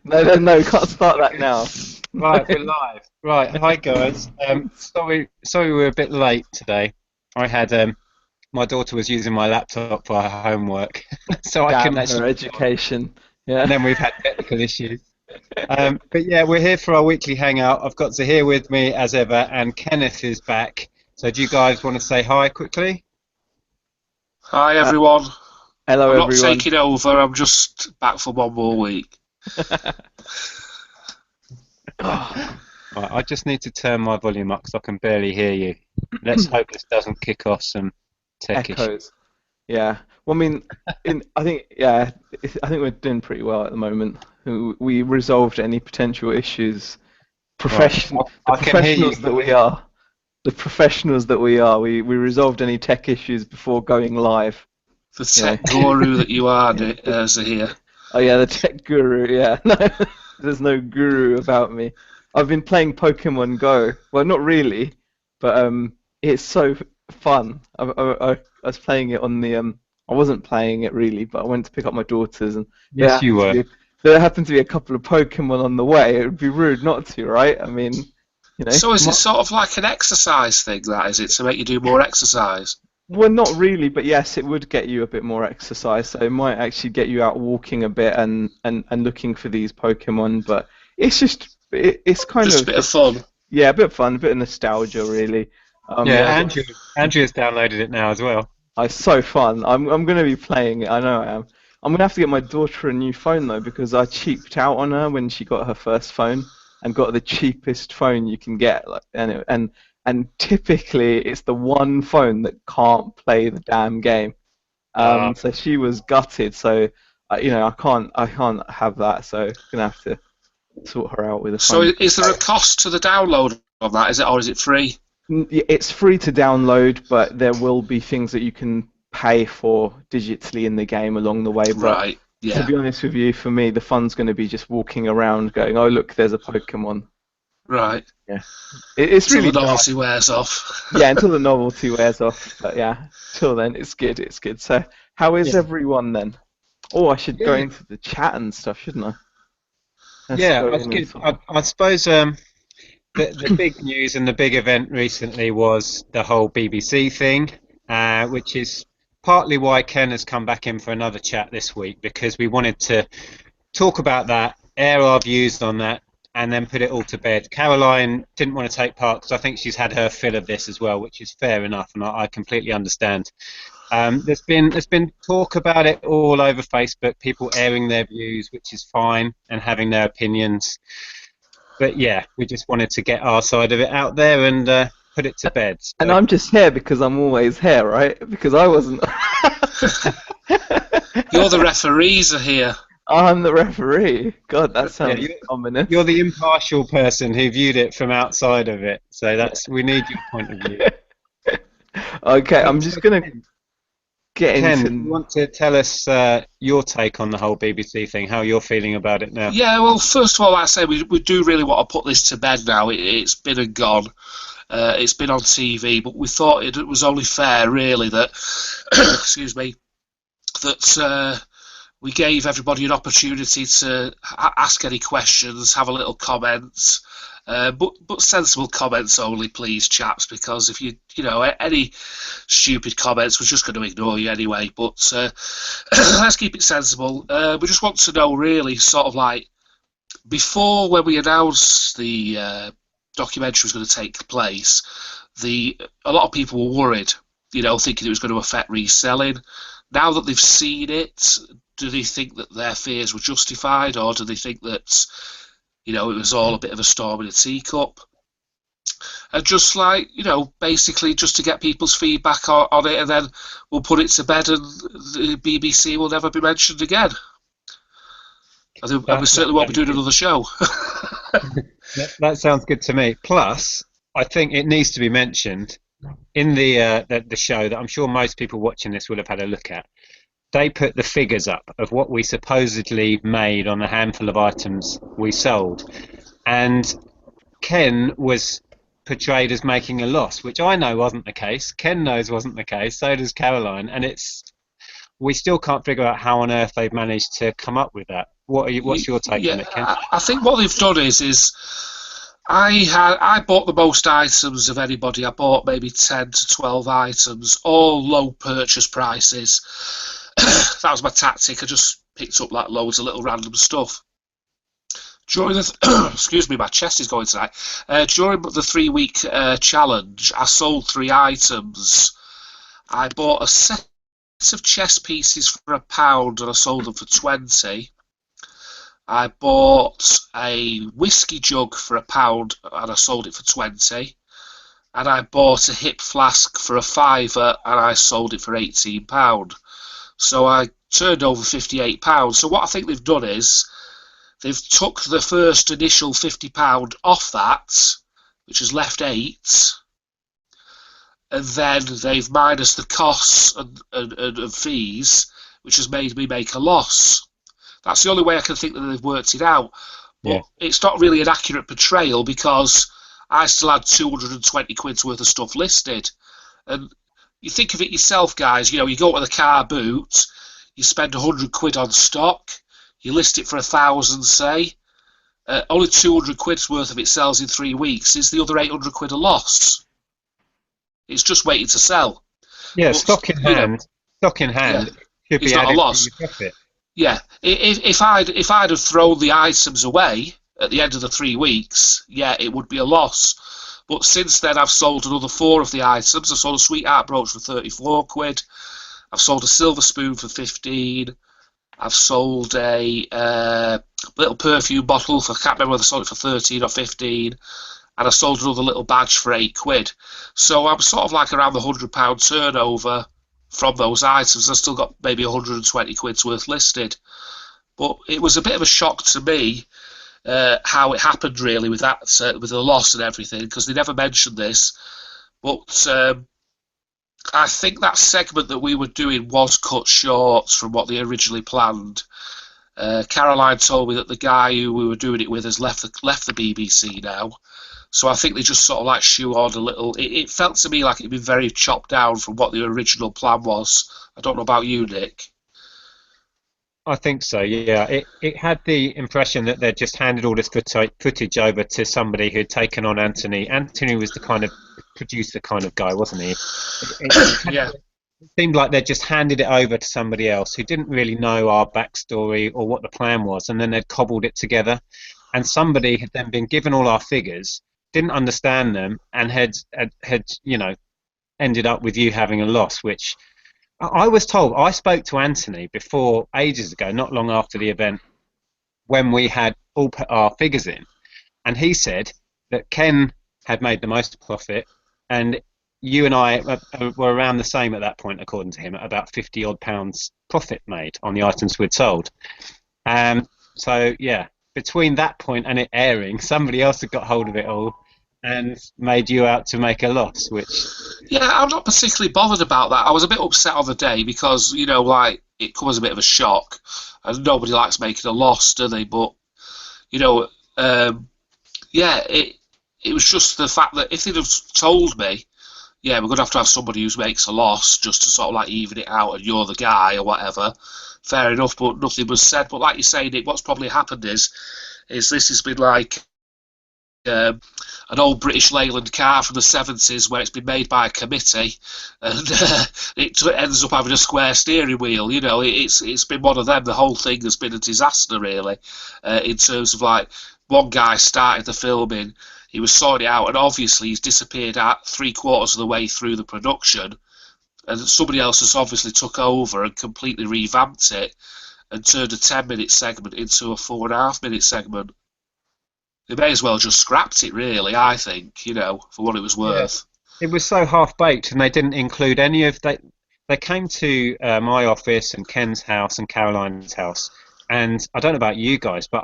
No, we can't start that now. Right, we're live. Right, hi guys. Sorry we're a bit late today. I had my daughter was using my laptop for her homework, so I couldn't Damn actually her record. education. And Yeah. then we've had technical issues. But yeah, we're here for our weekly hangout. I've got Zaheer with me as ever, and Kenneth is back. So do you guys want to say hi quickly? Hi Uh, everyone. hello, I'm not everyone. taking over. I'm just back for one more week. Oh, Right, I just need to turn my volume up because I can barely hear you. Let's hope this doesn't kick off some tech issues. echoes. Yeah. Well, I mean, I think, yeah, I think we're doing pretty well at the moment. We resolved any potential issues. Right, The I can hear you professionals that we are. The professionals that we are. We resolved any tech issues before going live. The You know. tech guru that you are, Yeah. Zahir. Oh yeah, the tech guru. Yeah, no, there's no guru about me. I've been playing Pokemon Go. Well, not really, but it's so fun. I was playing it on the I wasn't playing it really, but I went to pick up my daughters, and there Yes, you happened to were. be there happened to be a couple of Pokemon on the way. It would be rude not to, right? I mean, So is it my, sort of like an exercise thing, that is it, to make you do more exercise? well, not really, but yes, it would get you a bit more exercise. So it might actually get you out walking a bit and looking for these Pokemon. But it's kind Just a of bit of fun. yeah, a bit of fun, a bit of nostalgia, really. Yeah, Yeah, I got Andrew's downloaded it now as well. it's so fun. I'm gonna be playing it. I know I am. I'm gonna have to get my daughter a new phone though because I cheaped out on her when she got her first phone and got the cheapest phone you can get. Like, and typically it's the one phone that can't play the damn game. Uh, So she was gutted. So I can't have that. So I'm gonna have to sort her out with a So phone. is there a cost to the download of that, is it, or is it free? It's free to download, but there will be things that you can pay for digitally in the game along the way. But Right, to yeah, be honest with you, for me, the fun's going to be just walking around going, "Oh, look, there's a Pokemon." right. Yeah, it's Till really the nice. novelty wears off. Yeah, until the novelty wears off. But yeah, till then, it's good. It's good. So, how is yeah, everyone then? Oh, I should go yeah, into the chat and stuff, shouldn't I? Let's yeah. go That's in and good. sort of. I suppose the big news and the big event recently was the whole BBC thing, which is partly why Ken has come back in for another chat this week because we wanted to talk about that, air our views on that, and then put it all to bed. Caroline didn't want to take part because I think she's had her fill of this as well, which is fair enough, and I completely understand. There's been talk about it all over Facebook, people airing their views, which is fine, and having their opinions. But yeah, we just wanted to get our side of it out there and put it to bed. And So I'm just here because I'm always here, right? Because I wasn't. You're the referees are here. I'm the referee. God, that yeah, sounds you're ominous. the impartial person who viewed it from outside of it. So Yeah. that's we need your point of view. Okay, I'm So just gonna get Ken, do you into. want to tell us your take on the whole BBC thing, how you're feeling about it now? Yeah, well, first of all, like I say, we do really want to put this to bed now. It's been and gone. It's been on TV, but we thought it was only fair, really, that excuse me, that we gave everybody an opportunity to ask any questions, have a little comments, but sensible comments only, please, chaps. Because if any stupid comments, we're just going to ignore you anyway. But let's keep it sensible. We just want to know, really, sort of like before when we announced the documentary was going to take place, a lot of people were worried, thinking it was going to affect reselling. Now that they've seen it, do they think that their fears were justified, or do they think that it was all a bit of a storm in a teacup? And just like basically just to get people's feedback on it, and then we'll put it to bed, and the BBC will never be mentioned again. And we That certainly won't be sounds doing good. another show. That sounds good to me. Plus, I think it needs to be mentioned in the show that I'm sure most people watching this will have had a look at. They put the figures up of what we supposedly made on the handful of items we sold, and Ken was portrayed as making a loss, which I know wasn't the case. Ken knows wasn't the case. So does Caroline, and we still can't figure out how on earth they've managed to come up with that. What's your take on it, Ken? I think what they've done is I bought the most items of anybody. I bought maybe 10 to 12 items, all low purchase prices. That was my tactic. I just picked up like loads of little random stuff. During the excuse me, my chest is going tonight. During the 3-week challenge, I sold 3 items. I bought a set of chess pieces for £1 and I sold them for 20. I bought a whiskey jug for £1 and I sold it for 20. And I bought a hip flask for £5 and I sold it for £18. So I turned over £58. So what I think they've done is they've took the first initial £50 off that, which has left 8, and then they've minus the costs and fees, which has made me make a loss. That's the only way I can think that they've worked it out. But it's not really an accurate portrayal because I still had 220 quid's worth of stuff listed. And you think of it yourself, guys, you go to the car boot, you spend 100 quid on stock, you list it for 1,000, say, only 200 quid's worth of it sells in 3 weeks. Is the other 800 quid a loss? It's just waiting to sell. Yeah, but, stock in hand, should be not a loss. To your profit. Yeah, if I'd have thrown the items away at the end of the 3 weeks, yeah, it would be a loss. But since then, I've sold another 4 of the items. I've sold a sweetheart brooch for 34 quid. I've sold a silver spoon for 15. I've sold a little perfume bottle for, I can't remember whether I sold it for 13 or 15. And I sold another little badge for 8 quid. So I'm sort of like around the £100 turnover from those items. I've still got maybe 120 quid's worth listed. But it was a bit of a shock to me how it happened, really, with that, with the loss and everything, because they never mentioned this. But I think that segment that we were doing was cut short from what they originally planned. Caroline told me that the guy who we were doing it with has left the BBC now. So I think they just sort of like shoehorned a little. It felt to me like it'd been very chopped down from what the original plan was. I don't know about you, Nick. I think so, yeah. It had the impression that they'd just handed all this footage over to somebody who'd taken on Anthony. Anthony was the kind of producer kind of guy, wasn't he? Yeah. It seemed like they'd just handed it over to somebody else who didn't really know our backstory or what the plan was, and then they'd cobbled it together. And somebody had then been given all our figures, didn't understand them, and had ended up with you having a loss, which I was told. I spoke to Anthony before, ages ago, not long after the event, when we had all put our figures in, and he said that Ken had made the most profit, and you and I were around the same at that point, according to him, at about £50 odd profit made on the items we'd sold. So yeah, between that point and it airing, somebody else had got hold of it all and made you out to make a loss, which... Yeah, I'm not particularly bothered about that. I was a bit upset on the day because, like, it comes as a bit of a shock, and nobody likes making a loss, do they? But, yeah, it was just the fact that if they'd have told me, yeah, we're going to have somebody who makes a loss just to sort of, like, even it out and you're the guy or whatever, fair enough, but nothing was said. But like you say, Nick, what's probably happened is this has been like an old British Leyland car from the 70s where it's been made by a committee and it ends up having a square steering wheel. It's been one of them. The whole thing has been a disaster, really, in terms of, like, one guy started the filming, he was sorting it out, and obviously he's disappeared at 3/4 of the way through the production, and somebody else has obviously took over and completely revamped it and turned a 10-minute segment into a 4.5-minute segment. They may as well just scrapped it, really, I think, for what it was worth. Yeah. It was so half-baked, and they didn't include any of that. They came to my office and Ken's house and Caroline's house, and I don't know about you guys, but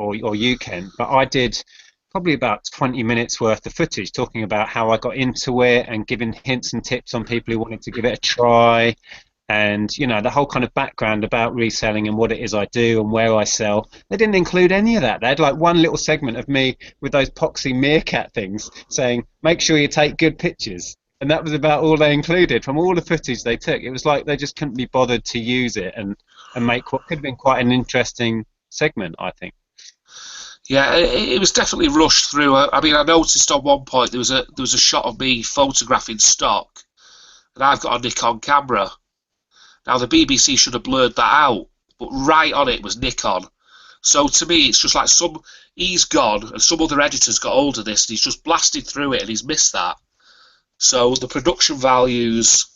or you, Ken, but I did probably about 20 minutes worth of footage talking about how I got into it and giving hints and tips on people who wanted to give it a try, and the whole kind of background about reselling and what it is I do and where I sell. They didn't include any of that. They had like one little segment of me with those poxy meerkat things saying, make sure you take good pictures. and that was about all they included from all the footage they took. It was like they just couldn't be bothered to use it and make what could have been quite an interesting segment, I think. Yeah, it was definitely rushed through. I mean, I noticed on one point there was a shot of me photographing stock, and I've got a Nikon camera. Now the BBC should have blurred that out, but right on it was Nikon. So to me, it's just like he's gone, and some other editor's got hold of this, and he's just blasted through it, and he's missed that. So the production values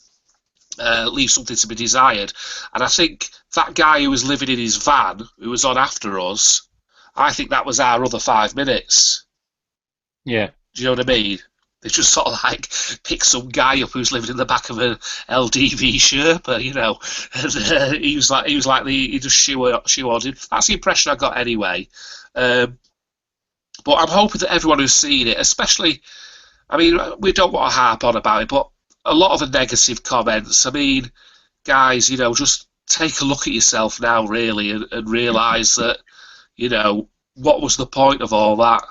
leave something to be desired. And I think that guy who was living in his van, who was on after us, I think that was our other 5 minutes. Yeah. Do you know what I mean? They just sort of like picked some guy up who's living in the back of an LDV Sherpa, you know, and he just shoehorned in. That's the impression I got anyway. But I'm hoping that everyone who's seen it, especially, I mean, we don't want to harp on about it, but a lot of the negative comments, I mean, guys, you know, just take a look at yourself now, really, and realise that, you know, what was the point of all that?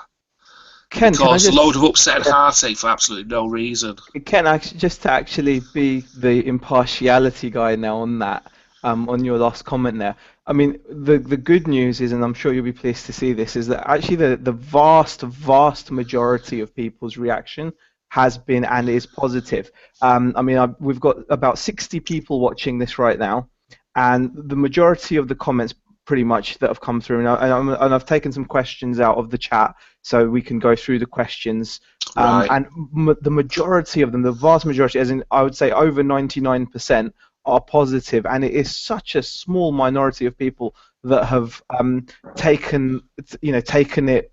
Ken, Because a load of upset and heartache for absolutely no reason. Ken, just to actually be the impartiality guy now on that, on your last comment there. I mean, the good news is, and I'm sure you'll be pleased to see this, is that actually the vast majority of people's reaction has been and is positive. I mean, we've got about 60 people watching this right now, and the majority of the comments pretty much that have come through, and I've taken some questions out of the chat so we can go through the questions. Right. And the majority of them, the vast majority, as in I would say over 99%, are positive, and it is such a small minority of people that have taken it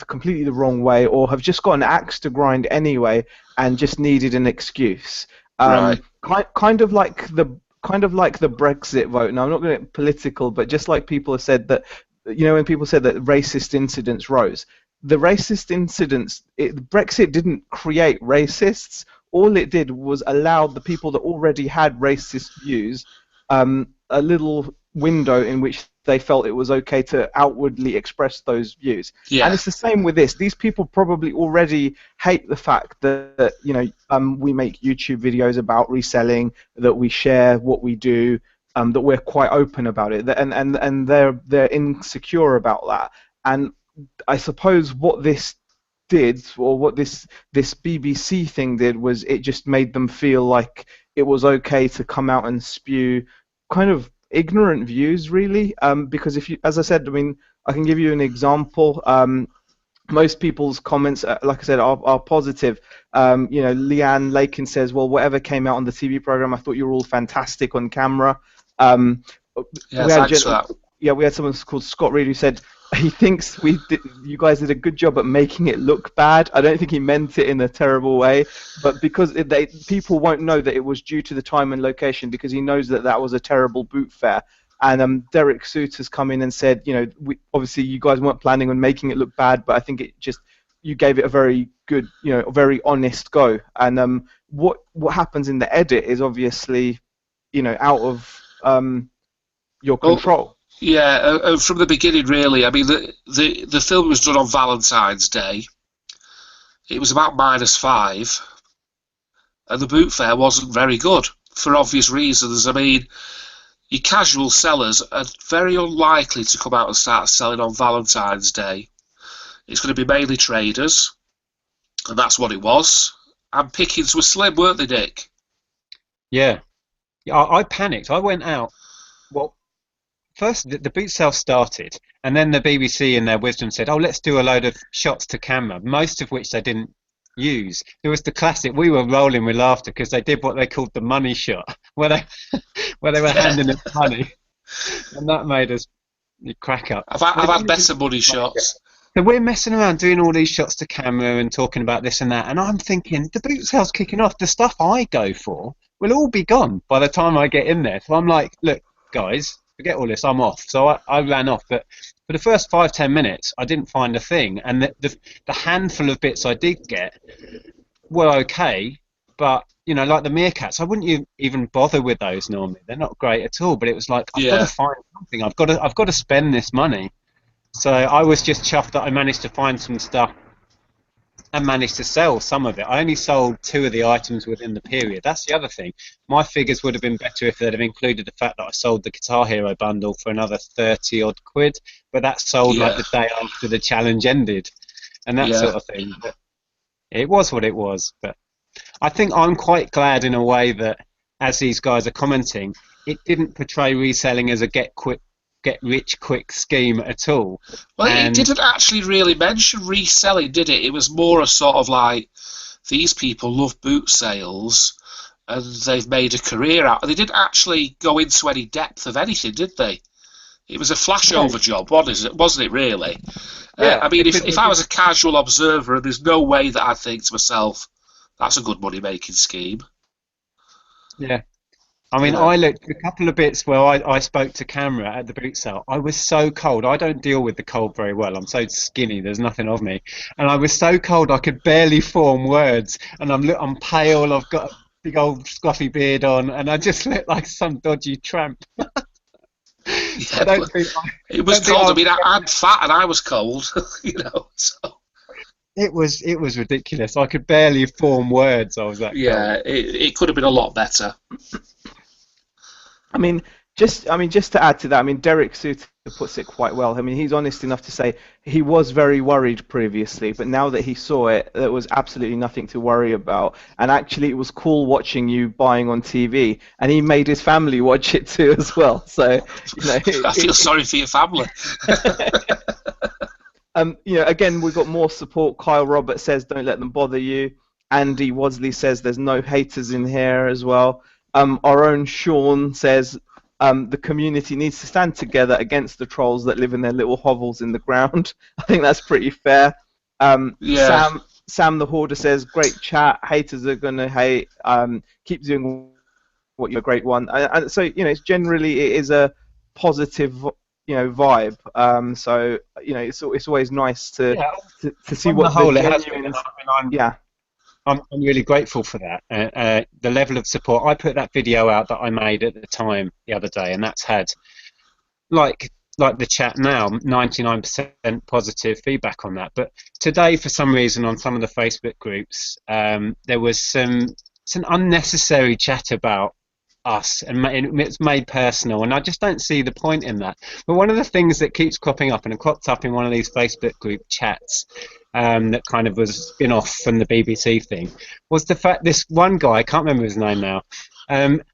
completely the wrong way, or have just got an axe to grind anyway and just needed an excuse. Right. Kind of like the Brexit vote. Now I'm not going to get political, but just like people have said that, you know, when people said that racist incidents rose, the racist incidents, Brexit didn't create racists. All it did was allow the people that already had racist views a little window in which they felt it was okay to outwardly express those views. Yeah. And it's the same with this. These people probably already hate the fact that you know, we make YouTube videos about reselling, that we share what we do, that we're quite open about it, and they're insecure about that. And I suppose what this did, or what this BBC thing did, was it just made them feel like it was okay to come out and spew kind of ignorant views, really. Because if you, as I said, I mean, I can give you an example. Most people's comments, like I said, are positive. You know, Leanne Lakin says, "Well, whatever came out on the TV program, I thought you were all fantastic on camera." Yeah, thanks for that. Yeah, we had someone called Scott Reed who said he thinks you guys did a good job at making it look bad. I don't think he meant it in a terrible way, but because people won't know that it was due to the time and location, because he knows that was a terrible boot fair. And Derek Soot has come in and said, you know, obviously you guys weren't planning on making it look bad, but I think you gave it a very good, you know, a very honest go. And what happens in the edit is obviously, you know, out of your control. Yeah, from the beginning, really. I mean, the film was done on Valentine's Day. It was about -5, and the boot fair wasn't very good for obvious reasons. I mean, your casual sellers are very unlikely to come out and start selling on Valentine's Day. It's going to be mainly traders, and that's what it was. And pickings were slim, weren't they, Nick? Yeah. I panicked. I went out. Well, first, the boot sale started, and then the BBC in their wisdom said, "Oh, let's do a load of shots to camera," most of which they didn't use. There was the classic. We were rolling with laughter because they did what they called the money shot, where they were handing us money, and that made us crack up. I've had better money shots. So we're messing around doing all these shots to camera and talking about this and that, and I'm thinking the boot sale's kicking off. The stuff I go for will all be gone by the time I get in there. So I'm like, look, guys, forget all this, I'm off. So I ran off, but for the first 5-10 minutes I didn't find a thing, and the handful of bits I did get were okay, but you know, like the meerkats, I wouldn't even bother with those normally. They're not great at all, but it was like, I've got to find something, I've got to spend this money. So I was just chuffed that I managed to find some stuff, and managed to sell some of it. I only sold 2 of the items within the period. That's the other thing. My figures would have been better if they'd have included the fact that I sold the Guitar Hero bundle for another 30 odd quid, but that sold like the day after the challenge ended, and that sort of thing. But it was what it was. But I think I'm quite glad in a way that, as these guys are commenting, it didn't portray reselling as a get rich quick scheme at all. Well, it didn't actually really mention reselling, did it? It was more a sort of like, these people love boot sales and they've made a career out. They didn't actually go into any depth of anything, did they? It was a flashover job, wasn't it, really? Yeah, I mean, if I was a casual observer, there's no way that I'd think to myself, that's a good money-making scheme. Yeah. I mean, I looked at a couple of bits where I spoke to camera at the boot sale. I was so cold. I don't deal with the cold very well. I'm so skinny. There's nothing of me. And I was so cold I could barely form words. And I'm pale. I've got a big old scruffy beard on. And I just look like some dodgy tramp. It was cold. I mean, I'm fat and I was cold, you know. So. It was ridiculous. I could barely form words. I was that cold. It could have been a lot better. I mean, just to add to that, I mean, Derek Suter puts it quite well. I mean, he's honest enough to say he was very worried previously, but now that he saw it, there was absolutely nothing to worry about. And actually, it was cool watching you buying on TV, and he made his family watch it too as well. So, you know, I feel sorry for your family. You know, again, we've got more support. Kyle Roberts says, "Don't let them bother you." Andy Wadley says, "There's no haters in here" as well. Our own Sean says, the community needs to stand together against the trolls that live in their little hovels in the ground. I think that's pretty fair. Sam the Hoarder says, great chat. Haters are going to hate. Keep doing what you're a great one. And so, you know, it's generally, it is a positive, you know, vibe. So, you know, it's always nice to see what the whole I'm really grateful for that. The level of support. I put that video out that I made at the time the other day, and that's had, like the chat now, 99% positive feedback on that. But today, for some reason, on some of the Facebook groups, there was some unnecessary chat about us, and it's made personal, and I just don't see the point in that. But one of the things that keeps cropping up, and it cropped up in one of these Facebook group chats, that kind of was a spin-off from the BBC thing, was the fact this one guy, I can't remember his name now,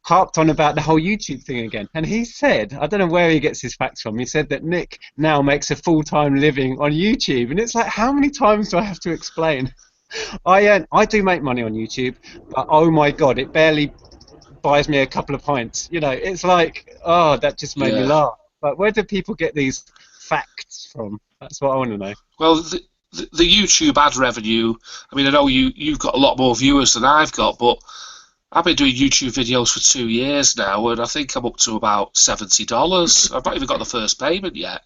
harped on about the whole YouTube thing again. And he said, I don't know where he gets his facts from, he said that Nick now makes a full-time living on YouTube. And it's like, how many times do I have to explain? I do make money on YouTube, but oh my God, it barely buys me a couple of pints. You know, it's like, oh, that just made me laugh. But where do people get these facts from? That's what I want to know. Well, the YouTube ad revenue, I mean, I know you've got a lot more viewers than I've got, but I've been doing YouTube videos for 2 years now, and I think I'm up to about $70. I've not even got the first payment yet.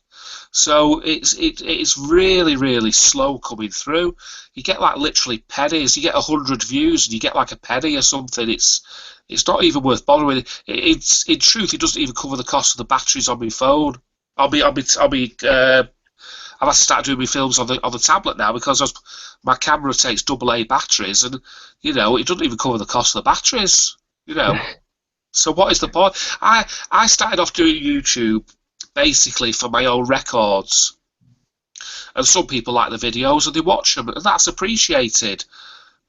So it's really, really slow coming through. You get like literally pennies. You get 100 views and you get like a penny or something. It's not even worth bothering. It's in truth, it doesn't even cover the cost of the batteries on my phone. I've had to start doing my films on the tablet now because my camera takes AA batteries, and you know it doesn't even cover the cost of the batteries. You know, so what is the point? I started off doing YouTube basically for my own records, and some people like the videos and they watch them, and that's appreciated.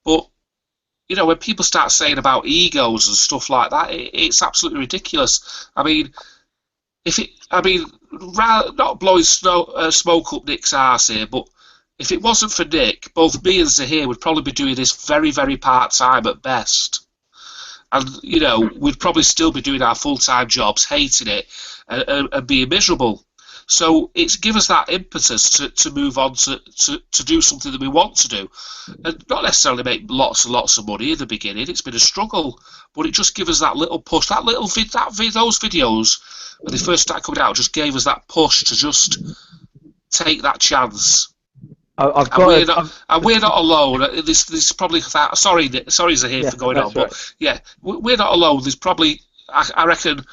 But you know, when people start saying about egos and stuff like that, it's absolutely ridiculous. I mean, not blowing smoke up Nick's arse here, but if it wasn't for Nick, both me and Zaheer would probably be doing this very, very part-time at best. And, you know, we'd probably still be doing our full-time jobs, hating it, and being miserable. So it's give us that impetus to move on to do something that we want to do. And not necessarily make lots and lots of money in the beginning. It's been a struggle. But it just gives us that little push. Those videos, when they first started coming out, just gave us that push to just take that chance. We're not alone. There's probably sorry Zaheer for going on, right. But yeah, we're not alone. There's probably I reckon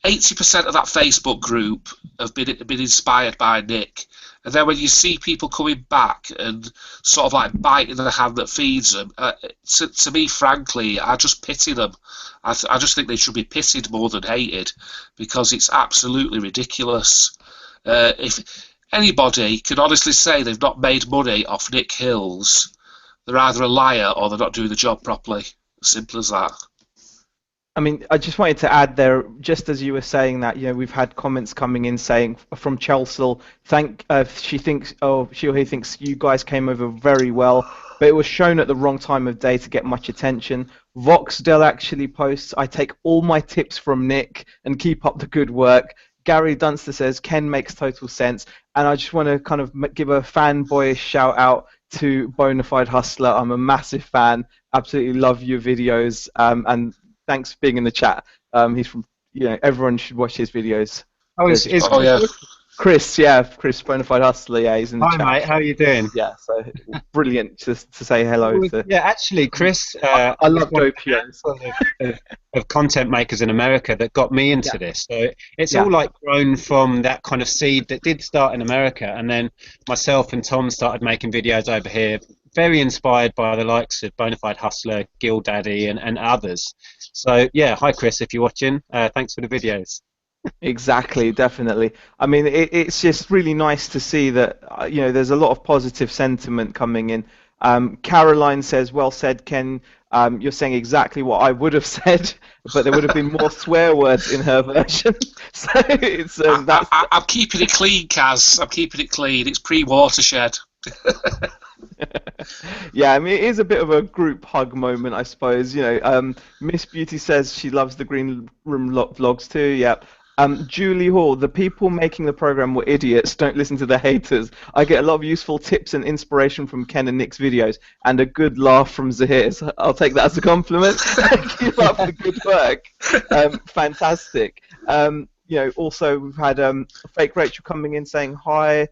80% of that Facebook group have been inspired by Nick. And then when you see people coming back and sort of like biting the hand that feeds them, to me, frankly, I just pity them. I just think they should be pitied more than hated, because it's absolutely ridiculous. If anybody can honestly say they've not made money off Nick Hills, they're either a liar or they're not doing the job properly. Simple as that. I mean, I just wanted to add there, just as you were saying that, we've had comments coming in saying from Chelsea, she or he thinks you guys came over very well, but it was shown at the wrong time of day to get much attention. Voxdale actually posts, I take all my tips from Nick and keep up the good work. Gary Dunster says, Ken makes total sense. And I just want to kind of give a fanboyish shout out to Bonafide Hustler. I'm a massive fan, absolutely love your videos, and thanks for being in the chat. He's from, everyone should watch his videos. Oh, yeah. Chris, Chris Bonafide Hustler, yeah, he's in the chat. Hi, mate, how are you doing? Yeah, so brilliant to say hello. Yeah, actually, Chris, I love Dopios. Of content makers in America that got me into this. So it's all like grown from that kind of seed that did start in America, and then myself and Tom started making videos over here, very inspired by the likes of Bonafide Hustler, Gil Daddy, and others. So yeah, hi Chris, if you're watching, thanks for the videos. Exactly, definitely. I mean, it's just really nice to see that there's a lot of positive sentiment coming in. Caroline says, "Well said, Ken. You're saying exactly what I would have said, but there would have been more swear words in her version." So it's I'm keeping it clean, Kaz. I'm keeping it clean. It's pre-watershed. Yeah, I mean, it is a bit of a group hug moment, I suppose. Miss Beauty says she loves the Green Room vlogs too. Yep. Julie Hall, the people making the program were idiots. Don't listen to the haters. I get a lot of useful tips and inspiration from Ken and Nick's videos, and a good laugh from Zaheer. So I'll take that as a compliment. Keep up the good work. Fantastic. Also we've had Fake Rachel coming in saying hi.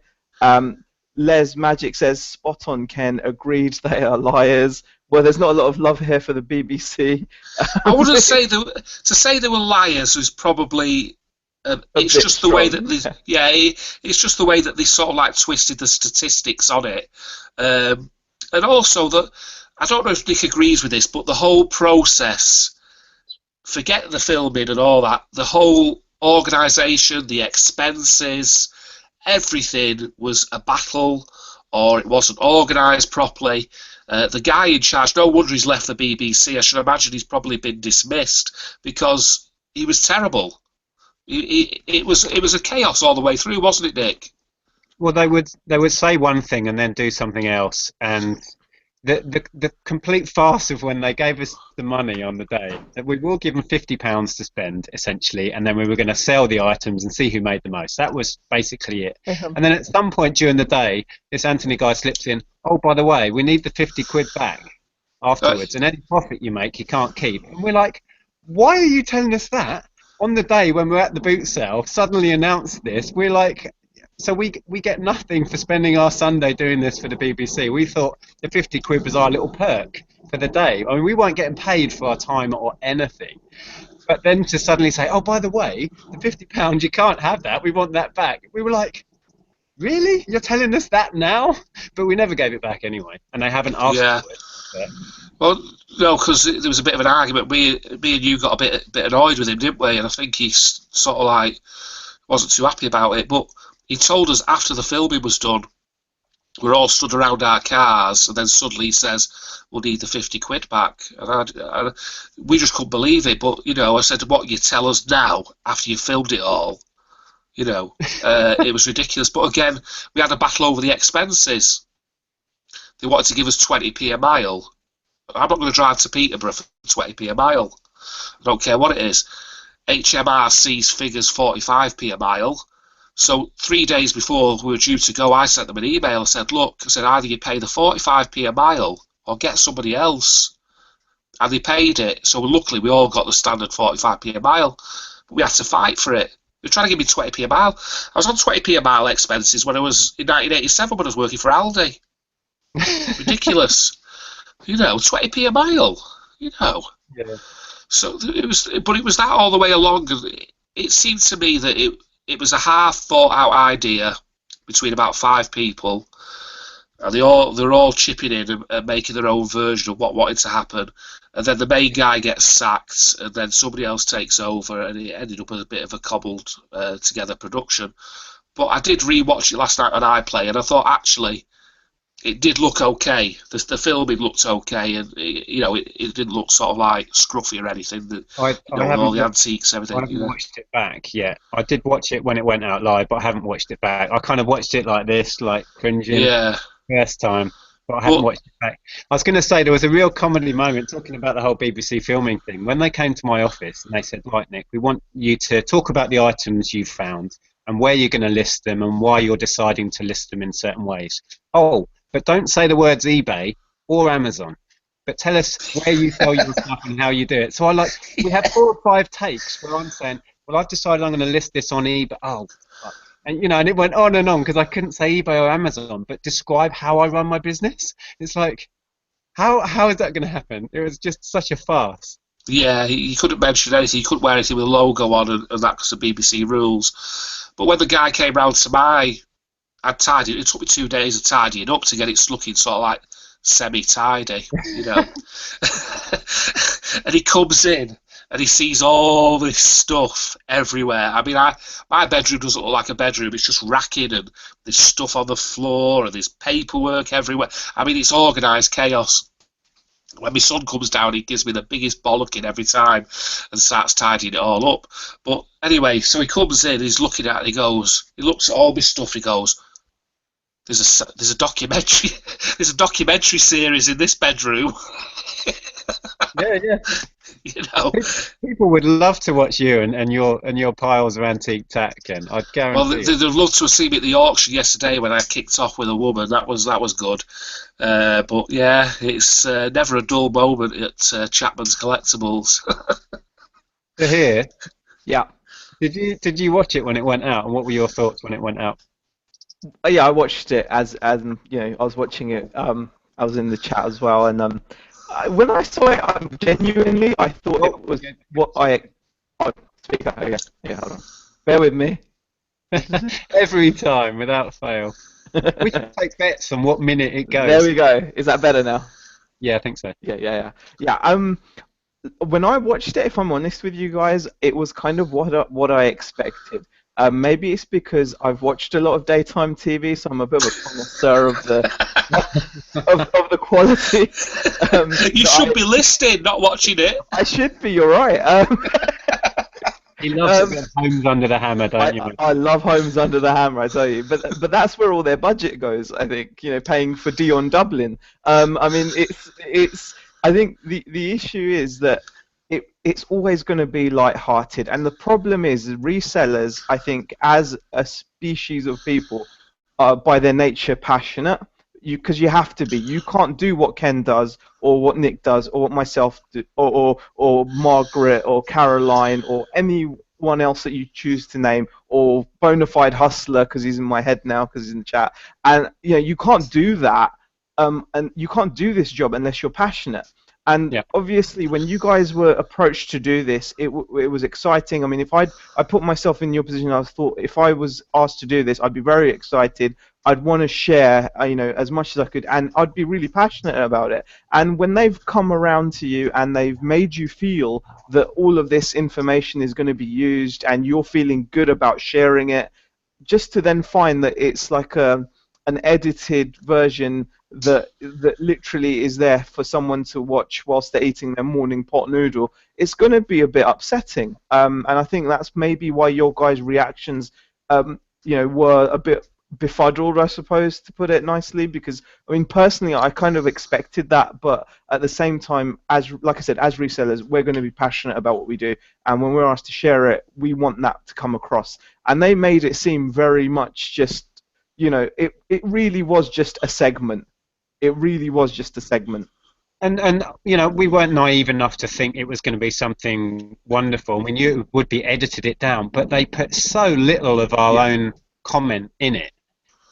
Les Magic says, spot on, Ken. Agreed, they are liars. Well, there's not a lot of love here for the BBC. I wouldn't say to say they were liars was probably. It's just the way that it's just the way that they sort of like twisted the statistics on it, and also that I don't know if Nick agrees with this, but the whole process, forget the filming and all that, the whole organisation, the expenses, everything was a battle, or it wasn't organised properly. The guy in charge, no wonder he's left the BBC. I should imagine he's probably been dismissed because he was terrible. It was a chaos all the way through, wasn't it, Nick? Well, they would say one thing and then do something else, and the complete farce of when they gave us the money on the day that we will give them £50 to spend essentially, and then we were going to sell the items and see who made the most. That was basically it. And then at some point during the day, this Anthony guy slips in, oh, by the way, we need the 50 quid back afterwards, and any profit you make you can't keep. And we're like, why are you telling us that on the day when we're at the boot sale? Suddenly announce this. We're like, so we get nothing for spending our Sunday doing this for the BBC. We thought the 50 quid was our little perk for the day. I mean, we weren't getting paid for our time or anything. But then to suddenly say, oh, by the way, the £50, you can't have that. We want that back. We were like, really? You're telling us that now? But we never gave it back anyway, and they haven't asked for it. But. Well, no, because there was a bit of an argument. Me and you got a bit annoyed with him, didn't we? And I think he sort of like wasn't too happy about it. But he told us after the filming was done, we're all stood around our cars, and then suddenly he says, we'll need the 50 quid back. And we just couldn't believe it. But, I said, what, you tell us now after you filmed it all? It was ridiculous. But again, we had a battle over the expenses. They wanted to give us 20p a mile. I'm not going to drive to Peterborough for 20p a mile. I don't care what it is. HMRC's figures 45p a mile. So 3 days before we were due to go, I sent them an email. I said, look, either you pay the 45p a mile or get somebody else. And they paid it. So luckily we all got the standard 45p a mile. But we had to fight for it. They were trying to give me 20p a mile. I was on 20p a mile expenses when I was in 1987 when I was working for Aldi. Ridiculous. 20p a mile. Yeah. So it was that all the way along. it seemed to me that it was a half thought out idea between about 5 people, and they're all chipping in and making their own version of what wanted to happen, and then the main guy gets sacked, and then somebody else takes over, and it ended up with a bit of a cobbled together production. But I did rewatch it last night on iPlayer, and I thought actually it did look okay. The filming looked okay, and it didn't look sort of like scruffy or anything. All the antiques, everything. I haven't watched it back yet. I did watch it when it went out live, but I haven't watched it back. I kind of watched it like this, like cringing. Yeah. First time, but I haven't watched it back. I was going to say there was a real comedy moment talking about the whole BBC filming thing. When they came to my office and they said, right, Nick, we want you to talk about the items you've found and where you're going to list them and why you're deciding to list them in certain ways. Oh, but don't say the words eBay or Amazon, but tell us where you sell your stuff and how you do it. So we had 4 or 5 takes where I'm saying, well, I've decided I'm going to list this on eBay. Oh, fuck. And and it went on and on because I couldn't say eBay or Amazon, but describe how I run my business. It's like, how is that going to happen? It was just such a farce. Yeah, he couldn't mention anything. He couldn't wear anything with a logo on, and that's the BBC rules. But when the guy came round to I'd tidied it. It took me 2 days of tidying up to get it looking sort of like semi-tidy, And he comes in and he sees all this stuff everywhere. I mean, my bedroom doesn't look like a bedroom. It's just racking and there's stuff on the floor and there's paperwork everywhere. I mean, it's organised chaos. When my son comes down, he gives me the biggest bollocking every time and starts tidying it all up. But anyway, so he comes in, he's looking at it, he looks at all this stuff, he goes, there's a documentary there's a documentary series in this bedroom. Yeah. People would love to watch you and your piles of antique tat, Ken. I'd guarantee. Well, they'd love to have seen me at the auction yesterday when I kicked off with a woman. That was good. But yeah, it's never a dull moment at Chapman's Collectibles. Zaheer, yeah. Did you watch it when it went out, and what were your thoughts when it went out? Yeah, I watched it as I was watching it. I was in the chat as well, and when I saw it, genuinely, I thought it was what I. Oh, speak up. Yeah, hold on. Bear with me. Every time, without fail. We can take bets on what minute it goes. There we go. Is that better now? Yeah, I think so. Yeah. When I watched it, if I'm honest with you guys, it was kind of what I expected. Maybe it's because I've watched a lot of daytime TV, so I'm a bit of a connoisseur of the of the quality. You should be listening, not watching it. I should be. You're right. He loves Homes Under the Hammer, don't you? I love Homes Under the Hammer, I tell you. But that's where all their budget goes. I think paying for Dion Dublin. I mean, it's. I think the issue is that. It's always going to be light-hearted, and the problem is resellers, I think, as a species of people, are by their nature passionate, because you have to be. You can't do what Ken does, or what Nick does, or what myself do, or Margaret, or Caroline, or anyone else that you choose to name, or Bonafide Hustler, because he's in my head now, because he's in the chat, and you can't do that, and you can't do this job unless you're passionate. And obviously, when you guys were approached to do this, it was exciting. I mean, if I put myself in your position, I thought if I was asked to do this, I'd be very excited. I'd want to share, as much as I could, and I'd be really passionate about it. And when they've come around to you and they've made you feel that all of this information is going to be used, and you're feeling good about sharing it, just to then find that it's like an edited version that literally is there for someone to watch whilst they're eating their morning pot noodle, it's going to be a bit upsetting. And I think that's maybe why your guys' reactions, were a bit befuddled, I suppose, to put it nicely. Because I mean, personally, I kind of expected that, but at the same time, like I said, as resellers, we're going to be passionate about what we do, and when we're asked to share it, we want that to come across. And they made it seem very much just, it really was just a segment. It really was just a segment. And we weren't naive enough to think it was going to be something wonderful. We knew it would be edited it down, but they put so little of our own comment in it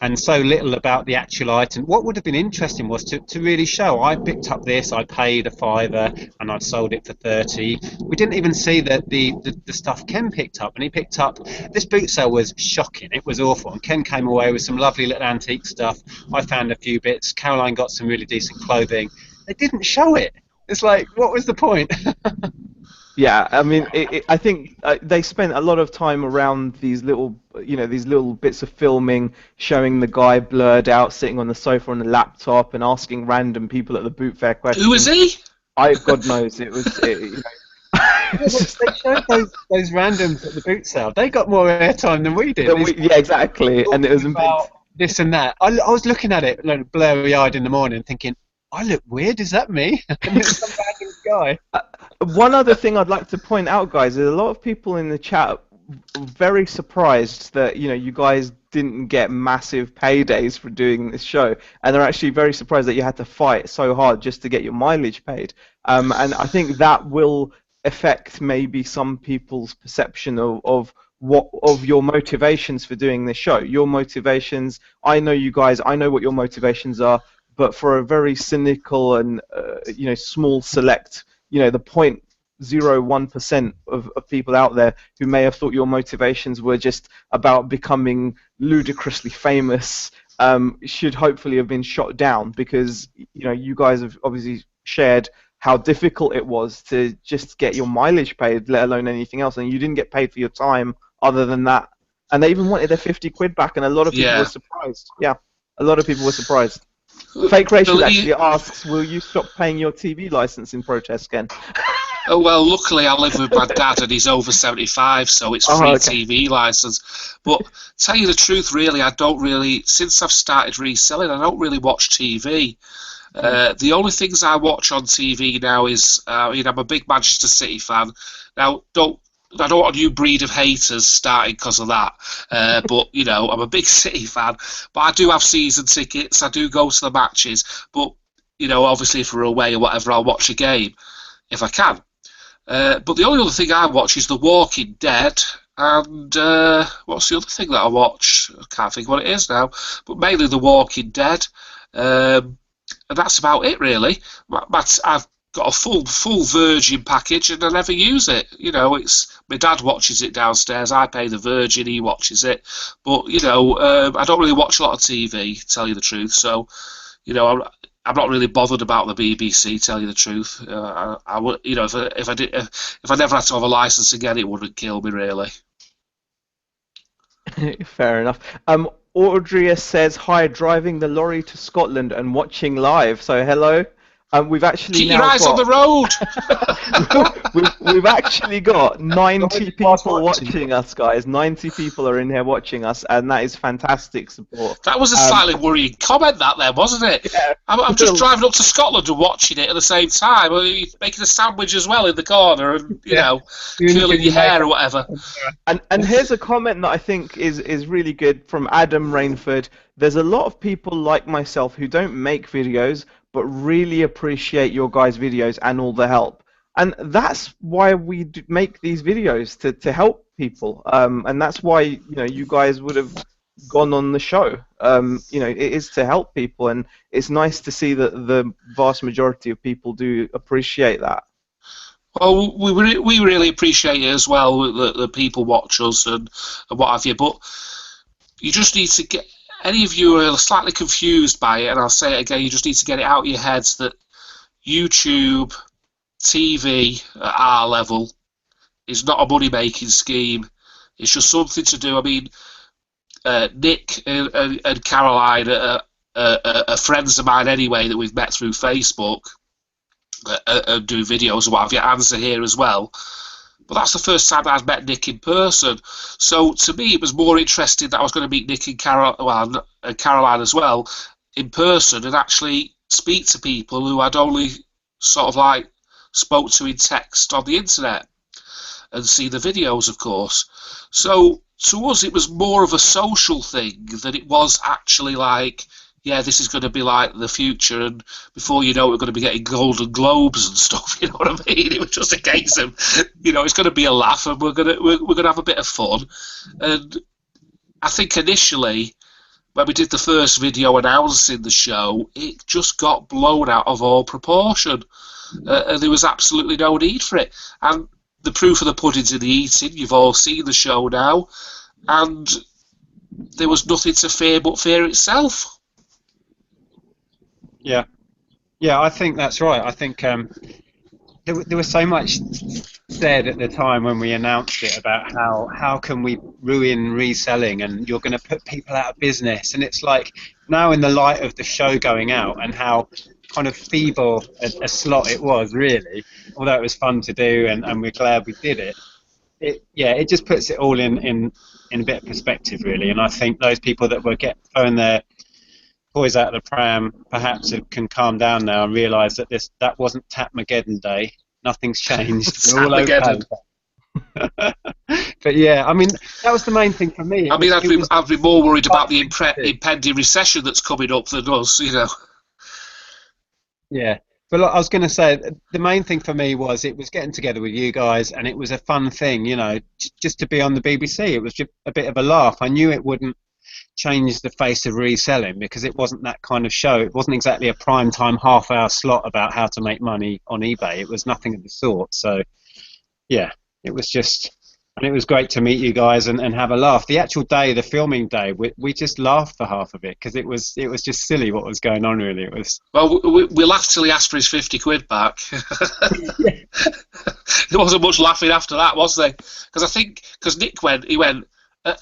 and so little about the actual item. What would have been interesting was to really show, I picked up this, I paid a fiver, and I'd sold it for 30. We didn't even see the stuff Ken picked up, and he picked up, this boot sale was shocking, it was awful, and Ken came away with some lovely little antique stuff. I found a few bits, Caroline got some really decent clothing. They didn't show it. It's like, what was the point? Yeah, I mean, I think they spent a lot of time around these little, these little bits of filming, showing the guy blurred out, sitting on the sofa on the laptop, and asking random people at the boot fair questions. Who is he? God knows, it was. They showed those randoms at the boot sale. They got more airtime than we did. Yeah, exactly, and it was about this and that. I was looking at it, like, blurry-eyed in the morning, thinking, I look weird. Is that me? And it's some random guy. One other thing I'd like to point out, guys, is a lot of people in the chat very surprised that you guys didn't get massive paydays for doing this show, and they're actually very surprised that you had to fight so hard just to get your mileage paid. And I think that will affect maybe some people's perception of your motivations for doing this show. Your motivations, I know you guys, I know what your motivations are, but for a very cynical and small select, the 0.01% of people out there who may have thought your motivations were just about becoming ludicrously famous, should hopefully have been shot down, because you guys have obviously shared how difficult it was to just get your mileage paid, let alone anything else, and you didn't get paid for your time other than that. And they even wanted their 50 quid back, and a lot of people were surprised. Yeah, a lot of people were surprised. Fake Rachel actually asks, will you stop paying your TV license in protest, Ken? Oh, well, luckily I live with my dad and he's over 75, so it's free TV license. But tell you the truth, really, I don't really, since I've started reselling, I don't really watch TV. The only things I watch on TV now is, I'm a big Manchester City fan. Now, I don't want a new breed of haters starting because of that, but I'm a big City fan. But I do have season tickets. I do go to the matches. But obviously, if we're away or whatever, I'll watch a game if I can. But the only other thing I watch is The Walking Dead. And what's the other thing that I watch? I can't think what it is now. But mainly The Walking Dead. And that's about it, really. I've got a full Virgin package, and I never use it. It's my dad watches it downstairs. I pay the Virgin, he watches it. But I don't really watch a lot of TV, to tell you the truth. So, I'm not really bothered about the BBC, tell you the truth. I would, if I never had to have a license again, it wouldn't kill me, really. Fair enough. Audrey says, hi, driving the lorry to Scotland and watching live. So hello. We've actually keep your eyes on the road. we've actually got 90 people watching us, guys. 90 people are in here watching us, and that is fantastic support. That was a slightly worrying comment, that then, wasn't it? Yeah, I'm just driving up to Scotland and watching it at the same time. You're making a sandwich as well in the corner, and curling your hair or whatever. And here's a comment that I think is really good from Adam Rainford. There's a lot of people like myself who don't make videos, but really appreciate your guys' videos and all the help. And that's why we make these videos, to help people. And that's why you guys would have gone on the show. It is to help people, and it's nice to see that the vast majority of people do appreciate that. Well, we really appreciate it as well, that people watch us and what have you. But you just need to get. Any of you are slightly confused by it, and I'll say it again, you just need to get it out of your heads that YouTube, TV at our level is not a money-making scheme. It's just something to do. I mean, Nick and Caroline are friends of mine anyway that we've met through Facebook and do videos and what have you, and Zaheer as well. But that's the first time I'd met Nick in person. So to me, it was more interesting that I was going to meet Nick and Caroline as well in person, and actually speak to people who I'd only sort of like spoke to in text on the internet, and see the videos, of course. So to us, it was more of a social thing than it was actually like, yeah, this is going to be like the future, and before you know it, we're going to be getting Golden Globes and stuff. You know what I mean? It was just a case of, it's going to be a laugh, and we're going to have a bit of fun. And I think initially, when we did the first video announcing the show, it just got blown out of all proportion. And there was absolutely no need for it. And the proof of the pudding's in the eating. You've all seen the show now. And there was nothing to fear but fear itself. Yeah. Yeah, I think that's right. I think there was so much said at the time when we announced it about how can we ruin reselling and you're going to put people out of business. And it's like now in the light of the show going out and how kind of feeble a slot it was, really, although it was fun to do and we're glad we did it. It just puts it all in a bit of perspective, really. And I think those people that were throwing their toys out of the pram perhaps can calm down now and realise that that wasn't Tatmageddon Day. Nothing's changed. We're all okay. But yeah, I mean, that was the main thing for me. I'd be more worried about the impending recession that's coming up than us, you know. Yeah, but I was going to say the main thing for me was it was getting together with you guys, and it was a fun thing, you know, just to be on the BBC. It was just a bit of a laugh. I knew it wouldn't change the face of reselling because it wasn't that kind of show. It wasn't exactly a prime time half-hour slot about how to make money on eBay. It was nothing of the sort. So yeah, it was just, and it was great to meet you guys and have a laugh. The actual day, the filming day, we just laughed for half of it because it was just silly what was going on, really. It was. Well, we laughed till he asked for his 50 quid back. There wasn't much laughing after that, was there? Because Nick went,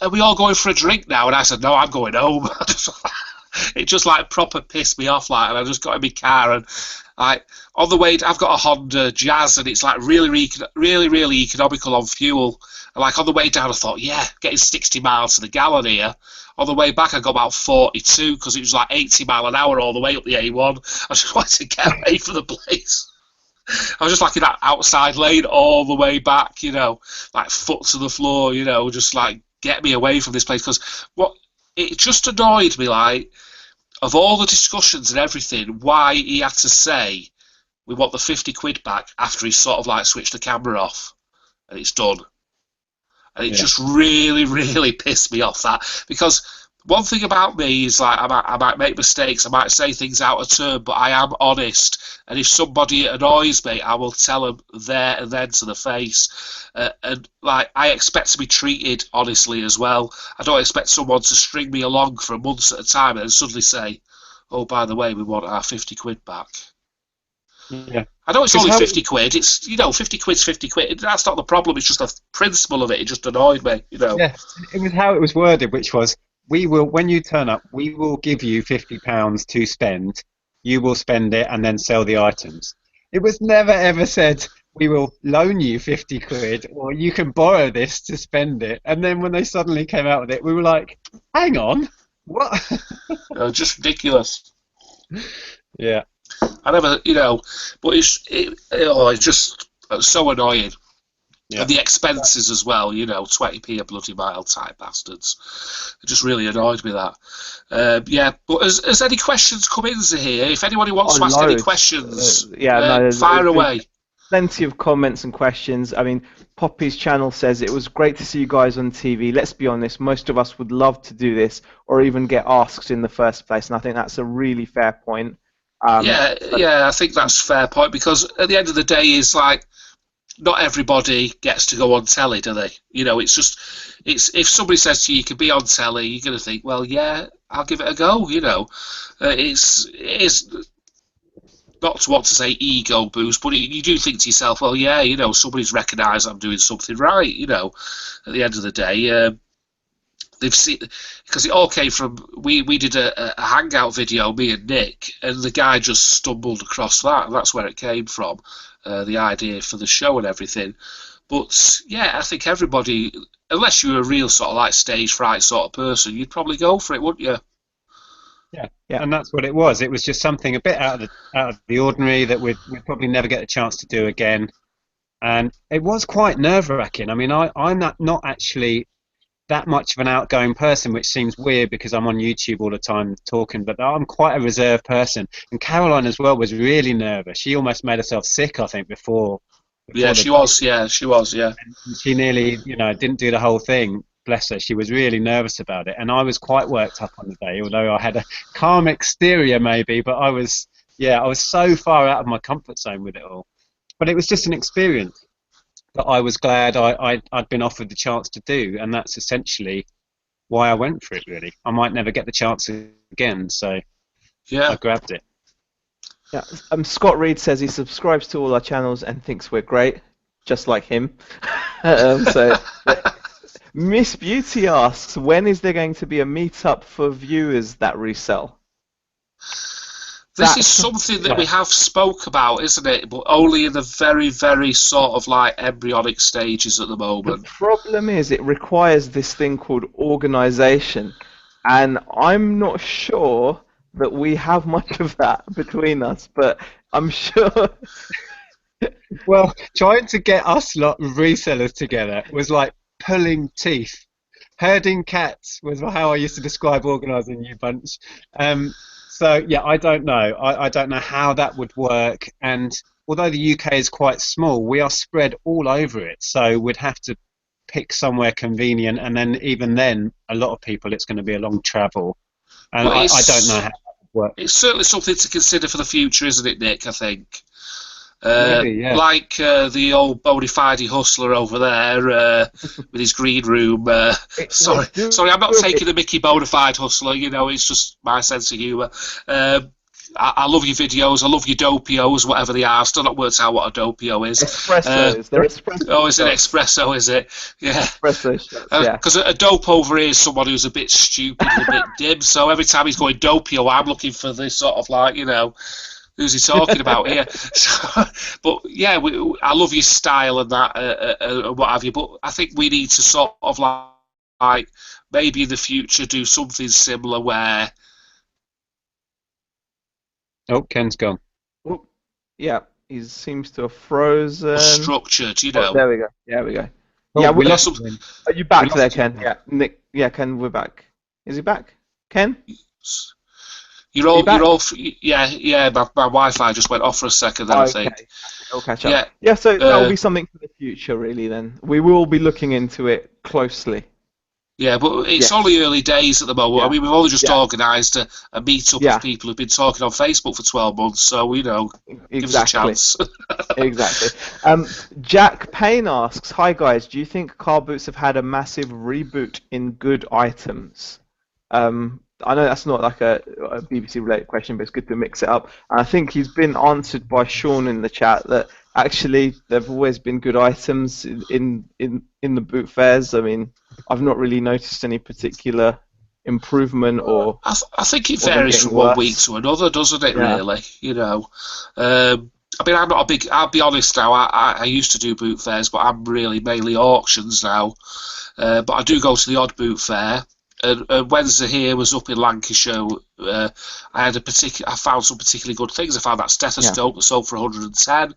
are we all going for a drink now? And I said, no, I'm going home. It just like proper pissed me off, like, and I just got in my car and like on the way, I've got a Honda Jazz and it's like really economical on fuel. And like on the way down, I thought, yeah, getting 60 miles to the gallon here. On the way back, I got about 42 because it was like 80 mile an hour all the way up the A1. I just wanted to get away from the place. I was just like in that outside lane all the way back, you know, like foot to the floor, you know, just like get me away from this place because it just annoyed me, like, of all the discussions and everything, why he had to say we want the 50 quid back after he sort of like switched the camera off and it's done. And it just really pissed me off, that, because one thing about me is like I might make mistakes, I might say things out of turn, but I am honest. And if somebody annoys me, I will tell them there and then to the face. And like I expect to be treated honestly as well. I don't expect someone to string me along for months at a time and then suddenly say, "Oh, by the way, we want our 50 quid back." Yeah. I know it's only 50 quid. It's, you know, 50 quid's 50 quid. That's not the problem. It's just the principle of it. It just annoyed me, you know. Yeah, it was how it was worded, which was, we will, when you turn up, we will give you £50 to spend. You will spend it and then sell the items. It was never ever said we will loan you 50 quid or you can borrow this to spend it. And then when they suddenly came out with it, we were like, hang on, what? Just ridiculous. Yeah. I never, you know, but it's just so annoying. Yeah. And the expenses as well, you know, 20p a bloody mile type bastards. It just really annoyed me, that. Yeah, but has any questions come in, Zaheer? If anybody wants to ask any questions, fire away. Plenty of comments and questions. I mean, Poppy's channel says, it was great to see you guys on TV. Let's be honest, most of us would love to do this or even get asked in the first place, and I think that's a really fair point. I think that's a fair point, because at the end of the day, it's like, not everybody gets to go on telly, do they? You know, it's if somebody says to you, you can be on telly, you're going to think, well, yeah, I'll give it a go, you know. It's not to want to say ego boost, but you do think to yourself, well, yeah, you know, somebody's recognised I'm doing something right, you know, at the end of the day. They've seen, because it all came from, we did a hangout video, me and Nick, and the guy just stumbled across that, and that's where it came from, the idea for the show and everything. But yeah, I think everybody, unless you're a real sort of like stage fright sort of person, you'd probably go for it, wouldn't you? Yeah, and that's what it was. It was just something a bit out of the ordinary that we'd probably never get a chance to do again, and it was quite nerve-wracking. I mean, I'm not actually that much of an outgoing person, which seems weird because I'm on YouTube all the time talking, but I'm quite a reserved person. And Caroline as well was really nervous. She almost made herself sick, I think, before yeah, she was. Yeah, she was. Yeah. And she nearly, you know, didn't do the whole thing. bless her, she was really nervous about it, and I was quite worked up on the day, although I had a calm exterior maybe, but I was so far out of my comfort zone with it all. But it was just an experience that I was glad I'd been offered the chance to do, and that's essentially why I went for it, really. I might never get the chance again, so I grabbed it. Yeah. Scott Reed says he subscribes to all our channels and thinks we're great, just like him. So, Miss Beauty asks, when is there going to be a meetup for viewers that resell? This is something that we have spoke about, isn't it? But only in the very, very sort of like embryonic stages at the moment. The problem is it requires this thing called organisation, and I'm not sure that we have much of that between us, but I'm sure... Well, trying to get us lot of resellers together was like pulling teeth. Herding cats was how I used to describe organising you bunch. So yeah, I don't know. I don't know how that would work. And although the UK is quite small, we are spread all over it. So we'd have to pick somewhere convenient, and then even then, a lot of people, it's going to be a long travel. And I don't know how that would work. It's certainly something to consider for the future, isn't it, Nick? I think. Maybe, yeah. Like the old bona fide hustler over there with his green room. Sorry, I'm not taking the Mickey bona fide hustler. You know, it's just my sense of humour. I love your videos. I love your dopios, whatever they are. Still not worked out what a dopio is. Espressos. They're espresso. Oh, is it espresso? Is it? Yeah. Espresso shots, yeah. Because a dope over here is someone who's a bit stupid and a bit dim. So every time he's going dopio, I'm looking for this sort of like, you know. Who's he talking about here? So, but yeah, I love your style and that, and what have you. But I think we need to sort of like maybe in the future do something similar where. Oh, Ken's gone. Oh, yeah, he seems to have frozen. Structured, you know. Oh, there we go. There we go. Oh, yeah, we lost him. Are you back there, Ken? Yeah, Nick. Yeah, Ken, we're back. Is he back? Ken? You're all, yeah. My Wi-Fi just went off for a second. Then I think. I'll catch up. Yeah. So that'll be something for the future, really. Then we will be looking into it closely. Yeah, but it's only early days at the moment. Yeah. I mean, we've only just organised a meet-up of people who've been talking on Facebook for 12 months. So you know, give us a chance. Exactly. Jack Payne asks, "Hi guys, do you think car boots have had a massive reboot in good items?" I know that's not like a BBC related question, but it's good to mix it up. And I think he's been answered by Sean in the chat that actually there've always been good items in the boot fairs. I mean, I've not really noticed any particular improvement or. I think it varies from one week to another, doesn't it? Yeah. Really, you know. I mean, I'm not a big. I'll be honest now. I used to do boot fairs, but I'm really mainly auctions now. But I do go to the odd boot fair. And when Zaheer was up in Lancashire, I found some particularly good things. I found that stethoscope that sold for 110.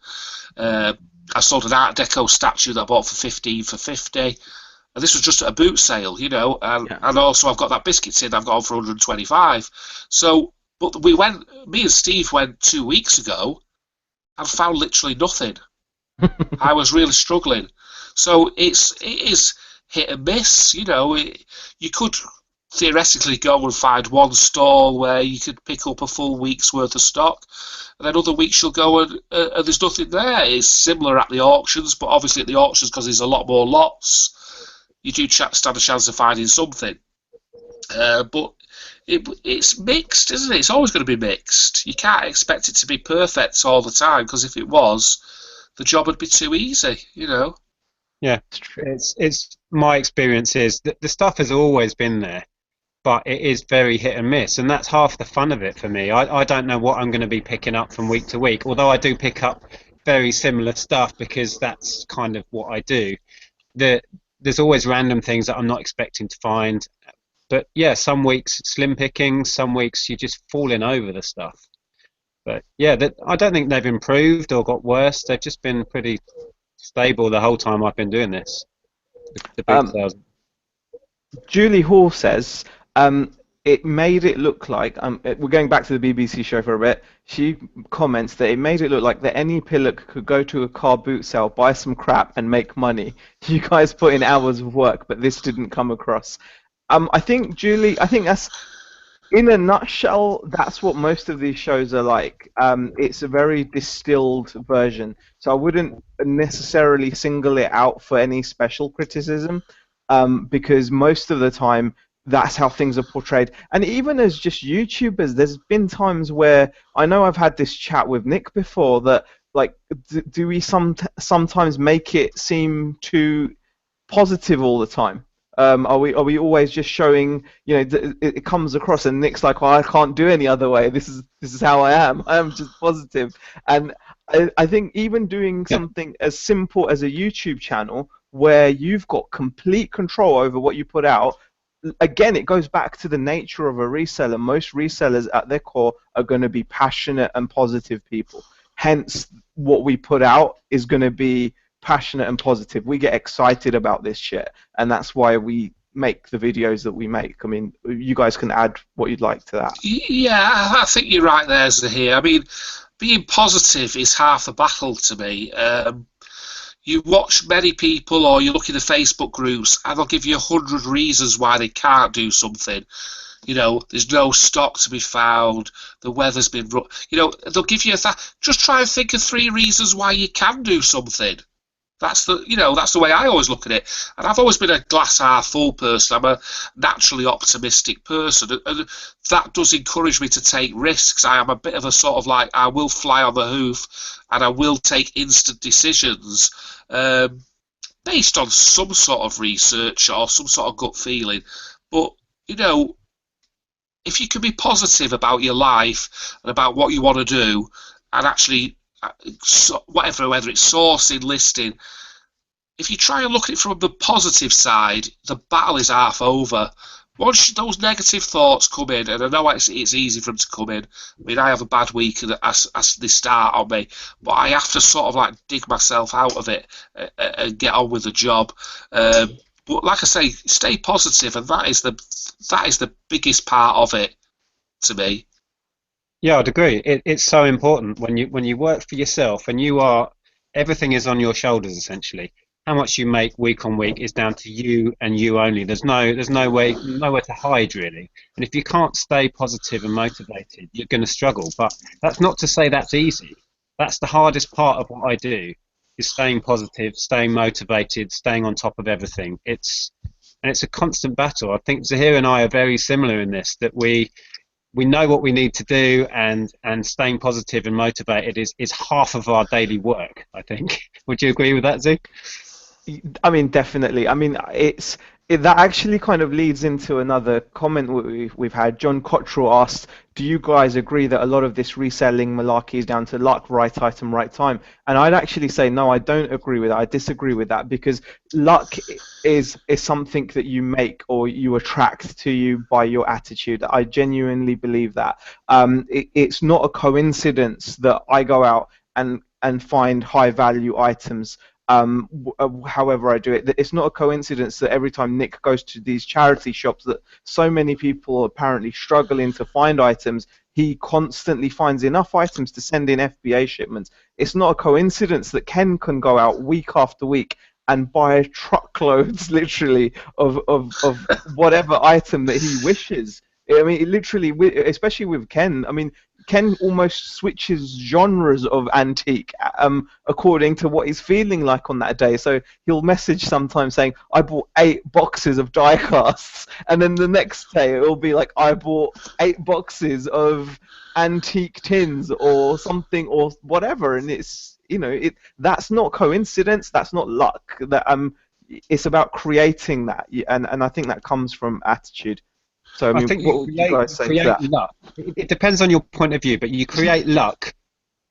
I sold an Art Deco statue that I bought for 15 for 50. And this was just at a boot sale, you know. And also I've got that biscuit tin I've got on for 125. So, but me and Steve went 2 weeks ago and found literally nothing. I was really struggling. So it is hit and miss, you know. You could theoretically go and find one stall where you could pick up a full week's worth of stock, and then other weeks you'll go and there's nothing there. It's similar at the auctions, but obviously at the auctions, because there's a lot more lots, you do stand a chance of finding something. But it's mixed, isn't it? It's always going to be mixed. You can't expect it to be perfect all the time, because if it was, the job would be too easy, you know. Yeah, it's my experience is that the stuff has always been there, but it is very hit and miss, and that's half the fun of it for me. I don't know what I'm going to be picking up from week to week, although I do pick up very similar stuff because that's kind of what I do. There's always random things that I'm not expecting to find, but yeah, some weeks slim picking, some weeks you're just falling over the stuff. But yeah, I don't think they've improved or got worse. They've just been pretty stable the whole time I've been doing this. The big sales. Julie Hall says, it made it look like we're going back to the BBC show for a bit. She comments that it made it look like that any pillock could go to a car boot sale, buy some crap, and make money. You guys put in hours of work, but this didn't come across. I think Julie, I think that's in a nutshell, that's what most of these shows are like. It's a very distilled version, so I wouldn't necessarily single it out for any special criticism, because most of the time that's how things are portrayed. And even as just YouTubers, there's been times where I know I've had this chat with Nick before that, like, do we sometimes make it seem too positive all the time? Are we always just showing, it comes across and Nick's like, well, I can't do any other way. This is how I am. I am just positive. And I think even doing something as simple as a YouTube channel where you've got complete control over what you put out, again, it goes back to the nature of a reseller. Most resellers at their core are going to be passionate and positive people. Hence, what we put out is going to be passionate and positive. We get excited about this shit, and that's why we make the videos that we make. I mean, you guys can add what you'd like to that. Yeah, I think you're right there, Zaheer. I mean, being positive is half the battle to me. You watch many people, or you look in the Facebook groups, and they'll give you 100 reasons why they can't do something. There's no stock to be found. The weather's been rough. They'll give you that. Just try and think of 3 reasons why you can do something. That's the way I always look at it. And I've always been a glass half full person. I'm a naturally optimistic person, and that does encourage me to take risks. I am a bit of a sort of like, I will fly on the hoof, and I will take instant decisions based on some sort of research or some sort of gut feeling. But if you can be positive about your life and about what you want to do, and actually whether it's sourcing, listing, if you try and look at it from the positive side, the battle is half over. Once those negative thoughts come in, and I know it's easy for them to come in. I mean, I have a bad week as they start on me, but I have to sort of like dig myself out of it and get on with the job. But like I say, stay positive, and that is the biggest part of it to me. Yeah, I'd agree. It's so important when you work for yourself and everything is on your shoulders essentially. How much you make week on week is down to you and you only. There's nowhere to hide really. And if you can't stay positive and motivated, you're going to struggle. But that's not to say that's easy. That's the hardest part of what I do, is staying positive, staying motivated, staying on top of everything. It's a constant battle. I think Zaheer and I are very similar in this, that we know what we need to do, and staying positive and motivated is half of our daily work, I think. Would you agree with that, Zee? I mean, definitely. I mean, that actually kind of leads into another comment we've had. John Cottrell asked, do you guys agree that a lot of this reselling malarkey is down to luck, right item, right time? And I'd actually say, no, I don't agree with that. I disagree with that, because luck is something that you make or you attract to you by your attitude. I genuinely believe that. It's not a coincidence that I go out and find high value items however I do it. It's not a coincidence that every time Nick goes to these charity shops that so many people are apparently struggling to find items, he constantly finds enough items to send in FBA shipments. It's not a coincidence that Ken can go out week after week and buy truckloads, literally, of whatever item that he wishes. I mean, literally, especially with Ken, I mean, Ken almost switches genres of antique according to what he's feeling like on that day. So he'll message sometimes saying, I bought 8 boxes of die casts, and then the next day it'll be like, I bought 8 boxes of antique tins or something or whatever. And it's, that's not coincidence, that's not luck. It's about creating that, and I think that comes from attitude. So, I think what would you guys say to that? Luck. It depends on your point of view, but you create luck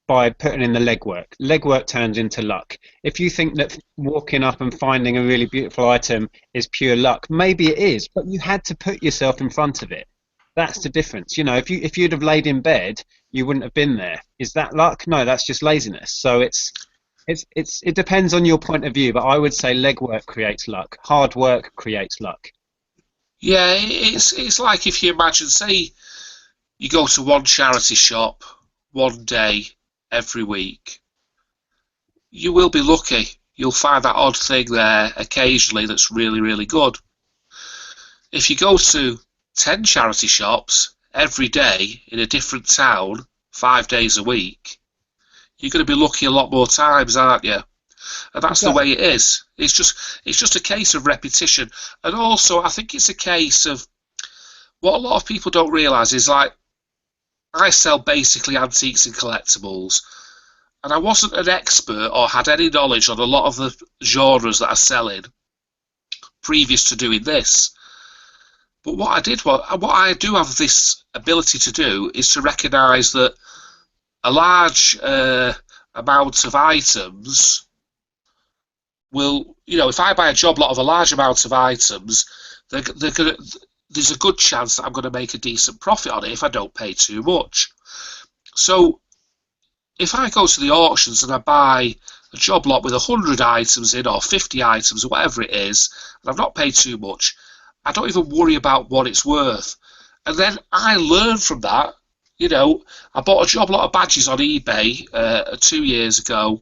by putting in the legwork. Legwork turns into luck. If you think that walking up and finding a really beautiful item is pure luck, maybe it is, but you had to put yourself in front of it. That's the difference. If you'd have laid in bed, you wouldn't have been there. Is that luck? No, that's just laziness. So it depends on your point of view, but I would say legwork creates luck. Hard work creates luck. Yeah, it's like if you imagine, say, you go to one charity shop one day every week, you will be lucky. You'll find that odd thing there occasionally that's really, really good. If you go to 10 charity shops every day in a different town, 5 days a week, you're going to be lucky a lot more times, aren't you? And that's the Exactly. way it is. It's just a case of repetition, and also I think it's a case of what a lot of people don't realise is like I sell basically antiques and collectibles, and I wasn't an expert or had any knowledge on a lot of the genres that I sell in previous to doing this. But what I do have this ability to do is to recognise that a large amount of items will, if I buy a job lot of a large amount of items, they're gonna, there's a good chance that I'm going to make a decent profit on it if I don't pay too much. So if I go to the auctions and I buy a job lot with 100 items in or 50 items or whatever it is, and I've not paid too much, I don't even worry about what it's worth. And then I learn from that. I bought a job lot of badges on eBay 2 years ago,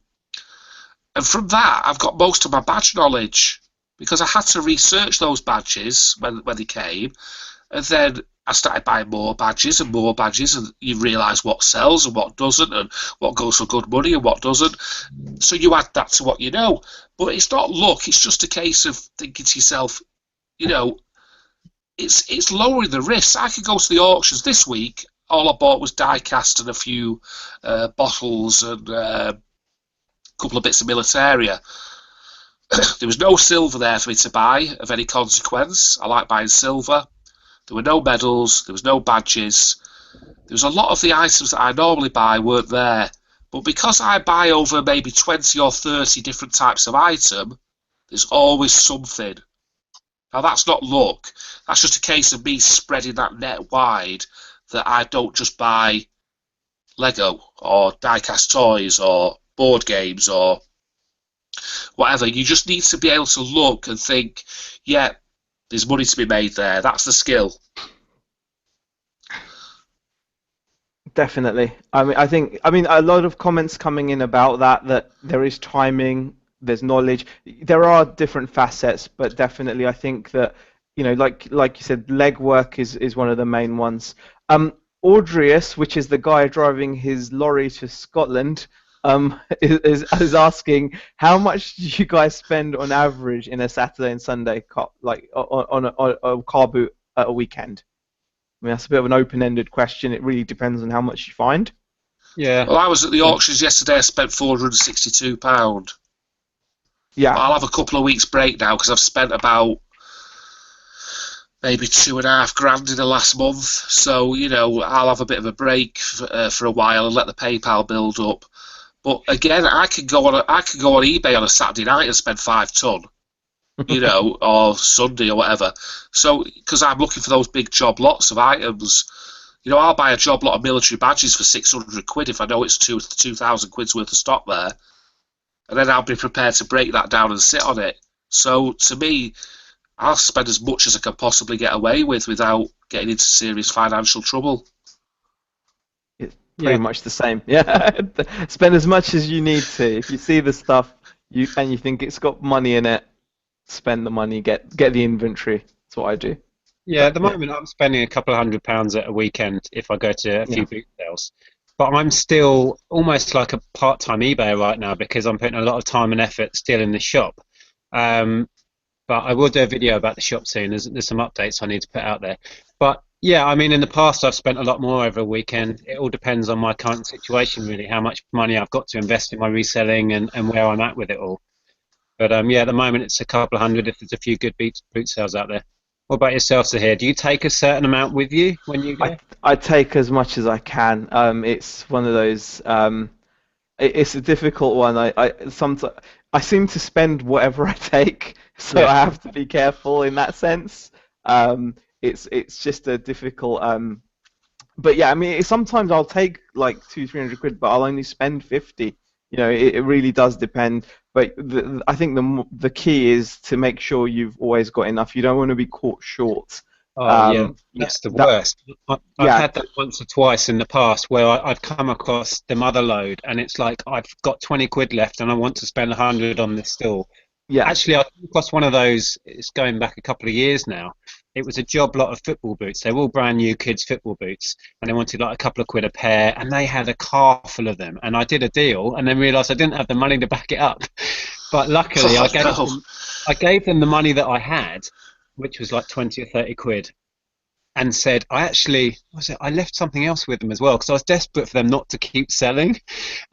and from that I've got most of my badge knowledge because I had to research those badges when they came, and then I started buying more badges, and you realise what sells and what doesn't, and what goes for good money and what doesn't. So you add that to what you know. But it's not luck, it's just a case of thinking to yourself, you know, it's lowering the risks. I could go to the auctions this week. All I bought was die cast and a few bottles and a couple of bits of militaria. There was no silver there for me to buy of any consequence. I like buying silver. There were no medals. There was no badges. There was a lot of the items that I normally buy weren't there. But because I buy over maybe 20 or 30 different types of item, there's always something. Now, that's not luck. That's just a case of me spreading that net wide, that I don't just buy Lego or die-cast toys or board games or whatever. You just need to be able to look and think, yeah, there's money to be made there. That's the skill. Definitely. I mean, a lot of comments coming in about that there is timing, there's knowledge. There are different facets, but definitely I think that, like you said, legwork is one of the main ones. Audrius, which is the guy driving his lorry to Scotland, is asking how much do you guys spend on average in a Saturday and Sunday car, like on a car boot at a weekend? I mean, that's a bit of an open-ended question. It really depends on how much you find. Yeah. Well, I was at the auctions yesterday. I spent £462. Yeah. But I'll have a couple of weeks break now because I've spent about maybe 2.5 grand in the last month. So I'll have a bit of a break for a while and let the PayPal build up. But again, I could go on eBay on a Saturday night and spend £5 ton. Or Sunday or whatever. So, because I'm looking for those big job lots of items, I'll buy a job lot of military badges for 600 quid if I know it's 2,000 quid's worth of stock there, and then I'll be prepared to break that down and sit on it. So, to me, I'll spend as much as I can possibly get away with without getting into serious financial trouble. It's pretty much the same. Yeah. Spend as much as you need to. If you see the stuff and you think it's got money in it, spend the money, get the inventory. That's what I do. Yeah, at the moment I'm spending a couple of £100 at a weekend if I go to a few boot sales. But I'm still almost like a part-time eBayer right now because I'm putting a lot of time and effort still in the shop. But I will do a video about the shop soon. There's some updates I need to put out there. But yeah, I mean, in the past I've spent a lot more over a weekend. It all depends on my current situation, really, how much money I've got to invest in my reselling and where I'm at with it all. But yeah, at the moment it's a couple of hundred if there's a few good boot sales out there. What about yourself, Zaheer? Do you take a certain amount with you when you go? I take as much as I can. It's one of those. It's a difficult one. Sometimes I seem to spend whatever I take, so I have to be careful in that sense. It's just a difficult. But yeah, I mean, sometimes I'll take like 200-300 quid, but I'll only spend 50. You know, it really does depend. But I think the key is to make sure you've always got enough. You don't want to be caught short. Oh yeah, Yeah, that's the that worst. I've yeah had that once or twice in the past where I've come across the mother load, and it's like I've got 20 quid left, and I want to spend 100 on this stall. yeah Actually, I came across one of those. It's going back a couple of years now. It was a job lot of football boots. They were all brand new kids' football boots, and they wanted like a couple of quid a pair, and they had a car full of them. And I did a deal, and then realised I didn't have the money to back it up. But luckily, Oh, no. I gave them the money that I had, which was like 20 or 30 quid, and said I left something else with them as well because I was desperate for them not to keep selling,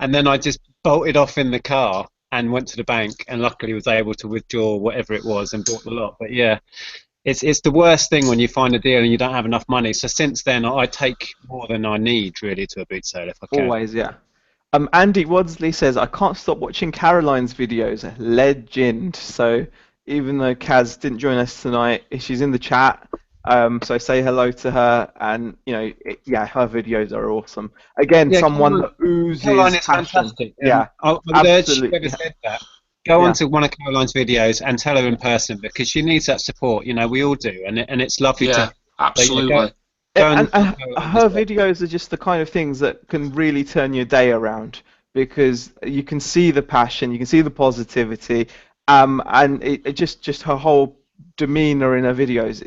and then I just bolted off in the car and went to the bank and luckily was able to withdraw whatever it was and bought the lot. But yeah, it's the worst thing when you find a deal and you don't have enough money. So since then I take more than I need really to a boot sale if I can. always, yeah. Andy Wadsley says, I can't stop watching Caroline's videos. Legend. So even though Kaz didn't join us tonight, she's in the chat. So say hello to her, and you know, yeah, her videos are awesome. Again, Yeah, someone that Caroline oozes is passion. fantastic. Yeah, I would urge absolutely. whoever said that, go Yeah. on to one of Caroline's videos and tell her in person because she needs that support. You know, we all do, and it's lovely Yeah, to. So, yeah, absolutely. go And, and and follow Caroline as her well. videos are just the kind of things that can really turn your day around because you can see the passion, you can see the positivity, and it just her whole demeanor in her videos.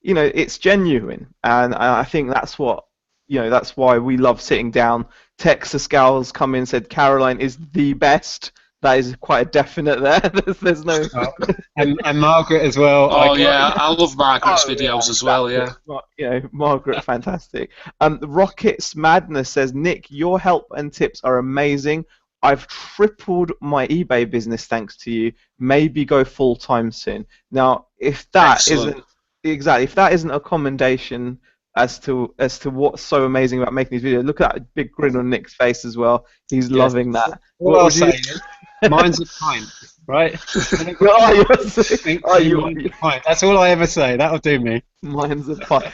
You know, it's genuine, and I think that's what, you know, that's why we love sitting down. Texas Gals come in and said Caroline is the best. That is quite a definite there. There's no. Oh, and Margaret as well. Oh, yeah, I love Margaret's Oh yeah, videos as well, yeah. exactly. You know, Margaret, fantastic. Rockets Madness says, Nick, your help and tips are amazing. I've tripled my eBay business thanks to you. Maybe go full time soon. Now, if that Excellent. isn't exactly, if that isn't a commendation as to what's so amazing about making these videos, look at that big grin on Nick's face as well. He's Yes. loving that. What I'll would you? say is, mine's a pint, right? Oh, Mine's a pint. That's all I ever say. That'll do me. Mine's a pie.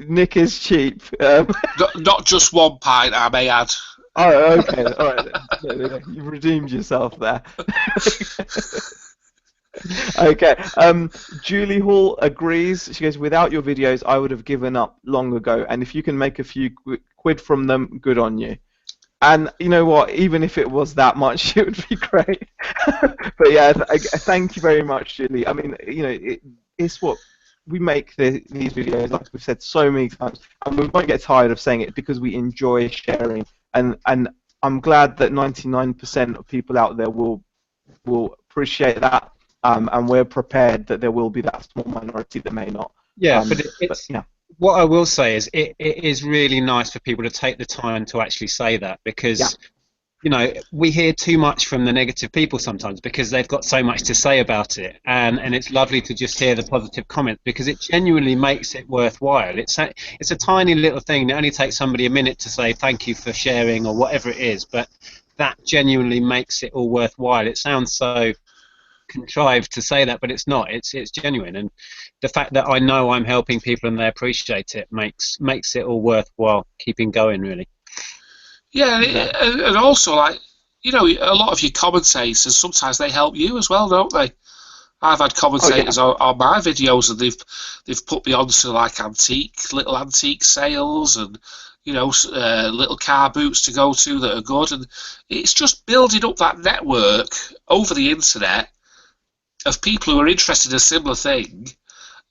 Nick is cheap. Not just one pint, I may add. Oh, okay. All right. Then. You've redeemed yourself there. Okay. Julie Hall agrees. She goes, without your videos, I would have given up long ago. And if you can make a few quid from them, good on you. And you know what? Even if it was that much, it would be great. But yeah, thank you very much, Julie. I mean, you know, it's what we make these videos, like we've said so many times, and we won't get tired of saying it because we enjoy sharing. And I'm glad that 99% of people out there will appreciate that, and we're prepared that there will be that small minority that may not. Yeah, but it's yeah. What I will say is it is really nice for people to take the time to actually say that because you know, we hear too much from the negative people sometimes because they've got so much to say about it, and it's lovely to just hear the positive comments because it genuinely makes it worthwhile. It's a tiny little thing that only takes somebody a minute to say thank you for sharing or whatever it is, but that genuinely makes it all worthwhile. It sounds so contrived to say that, but it's not. It's genuine, and the fact that I know I'm helping people and they appreciate it makes it all worthwhile keeping going, really. Yeah, and also, like, you know, a lot of your commentators, sometimes they help you as well, don't they? I've had commentators on my videos, and they've put me on to like little antique sales, and you know, little car boots to go to that are good, and it's just building up that network over the internet of people who are interested in a similar thing,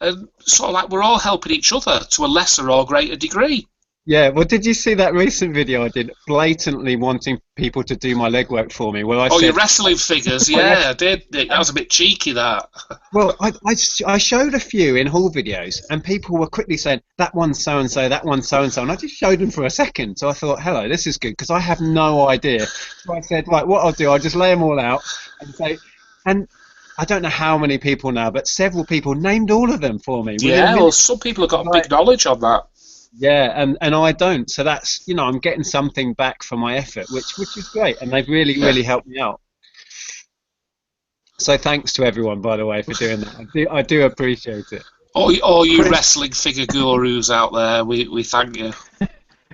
and sort of like we're all helping each other to a lesser or greater degree. Yeah, well, did you see that recent video I did, blatantly wanting people to do my legwork for me? Well, I said, your wrestling figures, yeah, I did, Nick. That was a bit cheeky, that. Well, I showed a few in haul videos, and people were quickly saying, that one's so-and-so, that one's so-and-so, and I just showed them for a second. So I thought, hello, this is good, because I have no idea. So I said, right, what I'll do, I'll just lay them all out and say, and I don't know how many people now, but several people named all of them for me. Yeah, well, some people have got big knowledge on that. Yeah, and I don't. So that's, you know, I'm getting something back for my effort, which is great, and they've really helped me out. So thanks to everyone, by the way, for doing that. I do appreciate it. All you wrestling figure gurus out there, we thank you.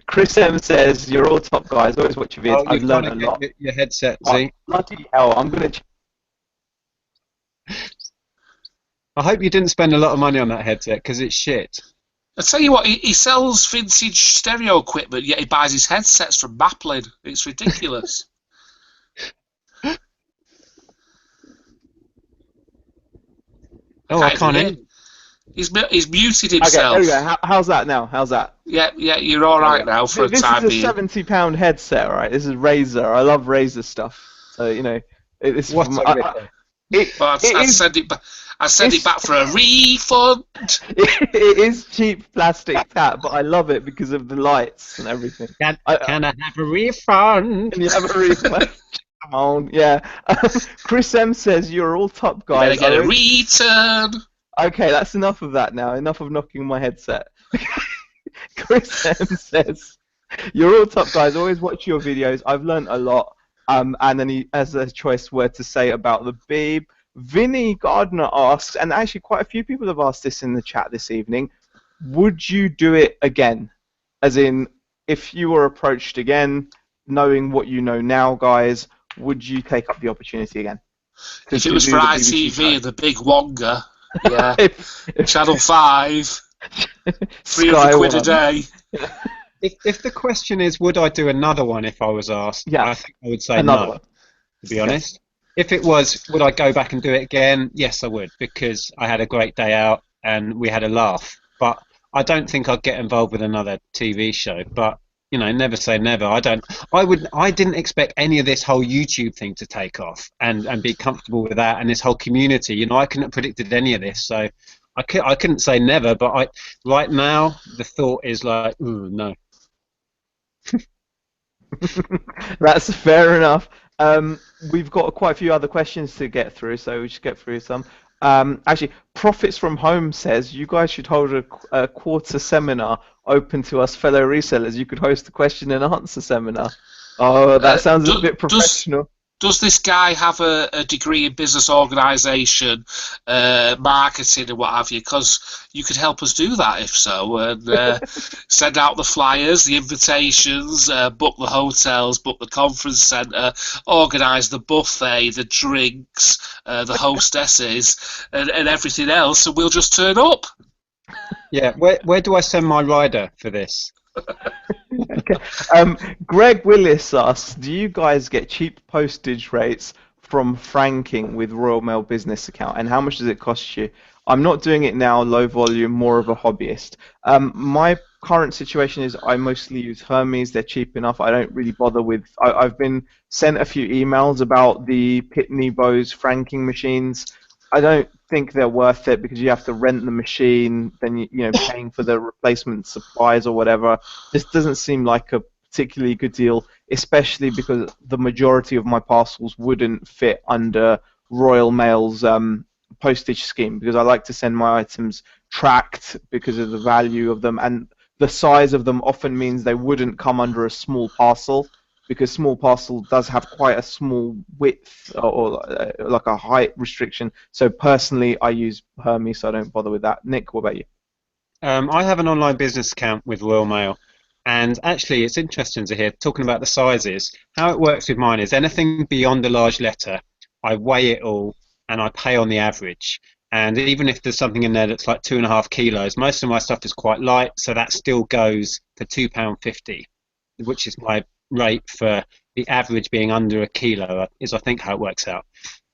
Chris M says, you're all top guys, always watch your vids. Oh, I've you've got learned to a get lot. your headset, Oh, Z. bloody hell, I'm going to... I hope you didn't spend a lot of money on that headset because it's shit. I tell you what, he sells vintage stereo equipment, yet he buys his headsets from Maplin. It's ridiculous. Oh, I can't hear. hear. He's muted Okay, there himself. we go. How's that now? How's that? Yeah, you're all right now for a This time is a being. £70 headset, right? This is Razer. I love Razer stuff. So, you know, it's What's from... a ripper? But I'd send it back. I send it back for a refund. It is cheap plastic TAT, but I love it because of the lights and everything. Can I have a refund? Can you have a refund? Come on, yeah. Chris M says, you're all top You better guys. get a return. Okay, that's enough of that now. Enough of knocking my headset. Chris M says, you're all top guys. Always watch your videos. I've learned a lot. And then he has a choice word to say about the Beeb. Vinny Gardner asks, and actually quite a few people have asked this in the chat this evening, would you do it again? As in, if you were approached again, knowing what you know now, guys, would you take up the opportunity again? If it was for ITV and the big Wonga, yeah. Channel 5, 300 quid a day. If the question is, would I do another one if I was asked? Yeah. I think I would say Another no, one. to be honest. If it was, would I go back and do it again? Yes, I would, because I had a great day out and we had a laugh. But I don't think I'd get involved with another TV show. But you know, never say never. I didn't expect any of this whole YouTube thing to take off and be comfortable with that and this whole community. You know, I couldn't have predicted any of this, so I couldn't say never. But right now the thought is like, ooh, no. That's fair enough. We've got quite a few other questions to get through, so we should get through some. Actually, Profits from Home says you guys should hold a quarter seminar open to us fellow resellers. You could host a question and answer seminar. Oh, that sounds a bit professional. Does this guy have a degree in business organisation, marketing and what have you? Because you could help us do that if so, and send out the flyers, the invitations, book the hotels, book the conference centre, organise the buffet, the drinks, the hostesses, and everything else, and we'll just turn up. Yeah, where do I send my rider for this? Okay. Greg Willis asks, do you guys get cheap postage rates from franking with Royal Mail business account, and how much does it cost you? I'm not doing it now, low volume, more of a hobbyist. My current situation is I mostly use Hermes. They're cheap enough. I don't really bother with... I've been sent a few emails about the Pitney Bowes franking machines. I don't think they're worth it because you have to rent the machine, then you know, paying for the replacement supplies or whatever. This doesn't seem like a particularly good deal, especially because the majority of my parcels wouldn't fit under Royal Mail's postage scheme, because I like to send my items tracked because of the value of them, and the size of them often means they wouldn't come under a small parcel, because small parcel does have quite a small width or like a height restriction. So personally, I use Hermes, so I don't bother with that. Nick, what about you? I have an online business account with Royal Mail, and actually it's interesting to hear, talking about the sizes, how it works with mine is anything beyond a large letter, I weigh it all and I pay on the average. And even if there's something in there that's like 2.5 kilos, most of my stuff is quite light, so that still goes for £2.50, which is my rate for the average being under a kilo, is I think how it works out.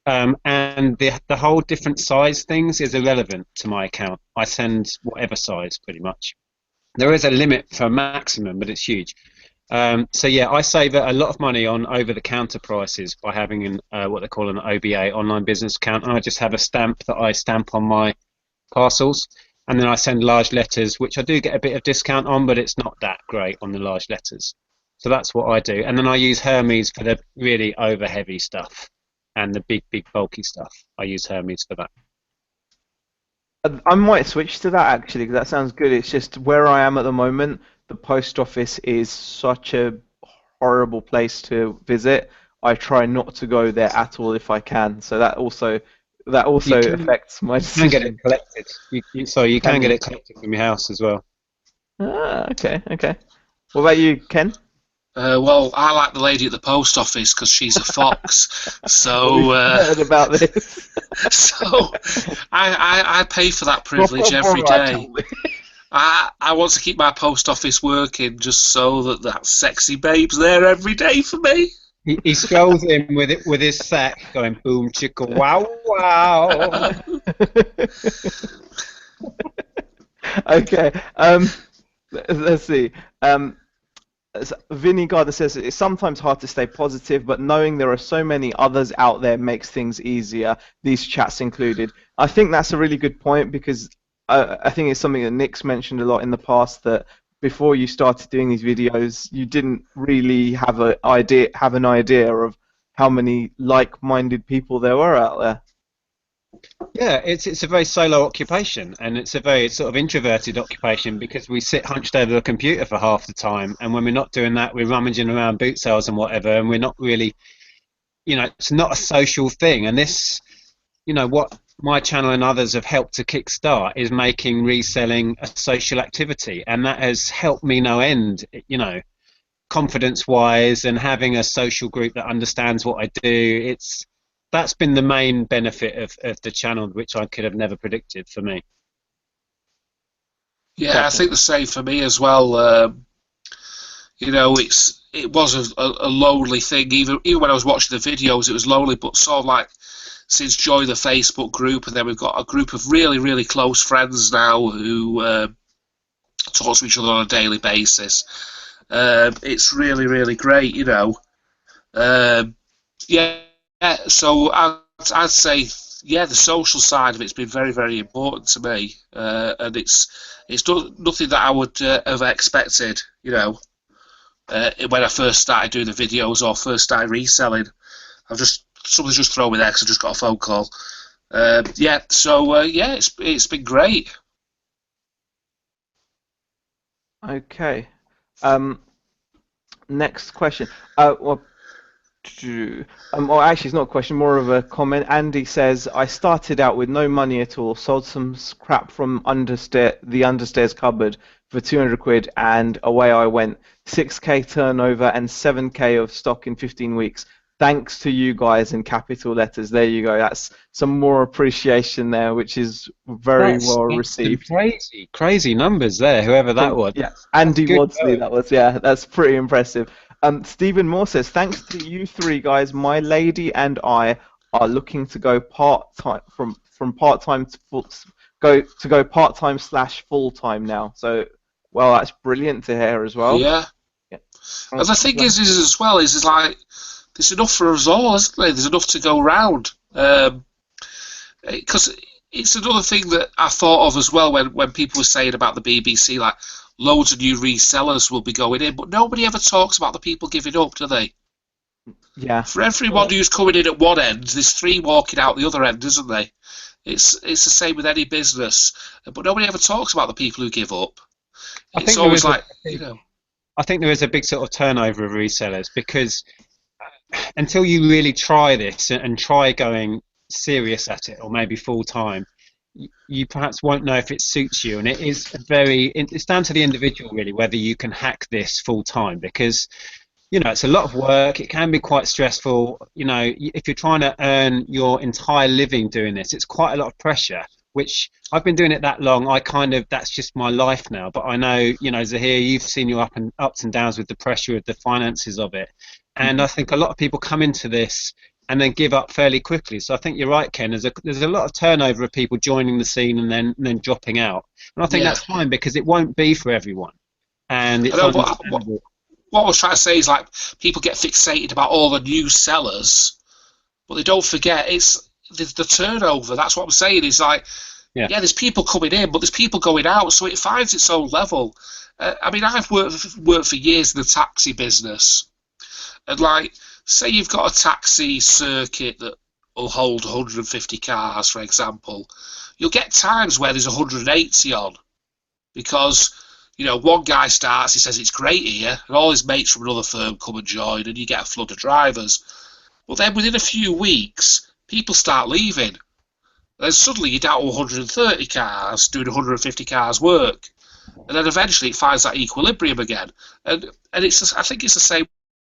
And the whole different size things is irrelevant to my account. I send whatever size pretty much. There is a limit for maximum, but it's huge. So yeah, I save a lot of money on over-the-counter prices by having what they call an OBA, online business account, and I just have a stamp that I stamp on my parcels, and then I send large letters, which I do get a bit of discount on, but it's not that great on the large letters. So that's what I do, and then I use Hermes for the really over-heavy stuff and the big bulky stuff. I use Hermes for that. I might switch to that actually, because that sounds good. It's just where I am at the moment, the post office is such a horrible place to visit. I try not to go there at all if I can. So that also affects my decision. You can get it collected. You can get it collected from your house as well. Ah, okay. What about you, Ken? Well, I like the lady at the post office because she's a fox. We've So, heard about this. so I pay for that privilege every Proper day. actually. I want to keep my post office working just so that sexy babe's there every day for me. He strolls in with his sack, going boom chicka wow wow. Okay. Let's see. Vinny Gardner says it's sometimes hard to stay positive, but knowing there are so many others out there makes things easier, these chats included. I think that's a really good point because I think it's something that Nick's mentioned a lot in the past, that before you started doing these videos, you didn't really have an idea of how many like-minded people there were out there. Yeah, it's a very solo occupation, and it's a very sort of introverted occupation because we sit hunched over the computer for half the time, and when we're not doing that, we're rummaging around boot sales and whatever, and we're not really, it's not a social thing. And this, what my channel and others have helped to kickstart is making reselling a social activity, and that has helped me no end, confidence-wise, and having a social group that understands what I do. That's been the main benefit of the channel, which I could have never predicted for me. Yeah, I think the same for me as well. It was a lonely thing. Even when I was watching the videos, it was lonely. But sort of like since joining the Facebook group, and then we've got a group of really, really close friends now who talk to each other on a daily basis. It's really, really great, Yeah, so I'd say, yeah, the social side of it's been very, very important to me, and it's nothing that I would have expected, when I first started doing the videos or first started reselling. Somebody's just thrown me there because I just got a phone call. It's been great. Okay. Next question. Well, actually, it's not a question, more of a comment. Andy says, I started out with no money at all, sold some scrap from the understairs cupboard for 200 quid, and away I went. 6k turnover and 7k of stock in 15 weeks. Thanks to you guys, in capital letters. There you go. That's some more appreciation there, which is very well received. Crazy numbers there, whoever that was. Yeah, Andy Wadsley, that was. Yeah, that's pretty impressive. Stephen Moore says, thanks to you three guys, my lady and I are looking to go part-time from part-time to part-time / full-time now. So, well, that's brilliant to hear as well. Yeah. And the thing is as well, is like there's enough for us all, isn't there? There's enough to go round. Because it's another thing that I thought of as well when people were saying about the BBC, like loads of new resellers will be going in, but nobody ever talks about the people giving up, do they? Yeah. For everyone who's coming in at one end, there's three walking out the other end, isn't there? It's the same with any business, but nobody ever talks about the people who give up. It's always like, I think there is a big sort of turnover of resellers because until you really try this and try going serious at it, or maybe full time, you perhaps won't know if it suits you. And it's down to the individual really whether you can hack this full time, because it's a lot of work. It can be quite stressful. If you're trying to earn your entire living doing this, it's quite a lot of pressure, which I've been doing it that long. That's just my life now. But I know, Zaheer, you've seen your ups and downs with the pressure of the finances of it. And I think a lot of people come into this and then give up fairly quickly. So I think you're right, Ken. There's a lot of turnover of people joining the scene and then dropping out. And I think that's fine because it won't be for everyone. And it's understandable. What I was trying to say is like people get fixated about all the new sellers, but they don't forget it's the turnover. That's what I'm saying. Is like, there's people coming in, but there's people going out, so it finds its own level. I've worked for years in the taxi business, and like, say you've got a taxi circuit that will hold 150 cars, for example, you'll get times where there's 180 on, because one guy starts, he says it's great here, and all his mates from another firm come and join, and you get a flood of drivers. But then within a few weeks, people start leaving. Then suddenly you're down to 130 cars doing 150 cars work. and then eventually it finds that equilibrium again. And I think it's the same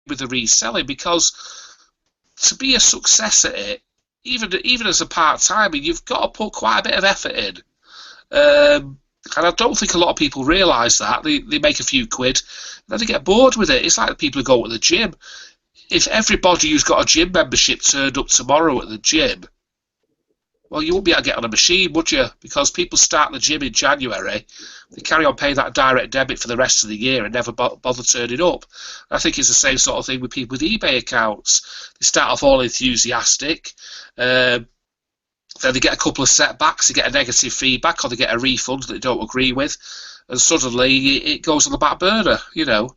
with the reselling, because to be a success at it, even as a part-timer, you've got to put quite a bit of effort in. And I don't think a lot of people realise that. They make a few quid, and then they get bored with it. It's like the people who go to the gym. If everybody who's got a gym membership turned up tomorrow at the gym, well, you wouldn't be able to get on a machine, would you? Because people start the gym in January, they carry on paying that direct debit for the rest of the year and never bother turning up. I think it's the same sort of thing with people with eBay accounts. They start off all enthusiastic, then they get a couple of setbacks, they get a negative feedback, or they get a refund that they don't agree with, and suddenly it goes on the back burner, you know.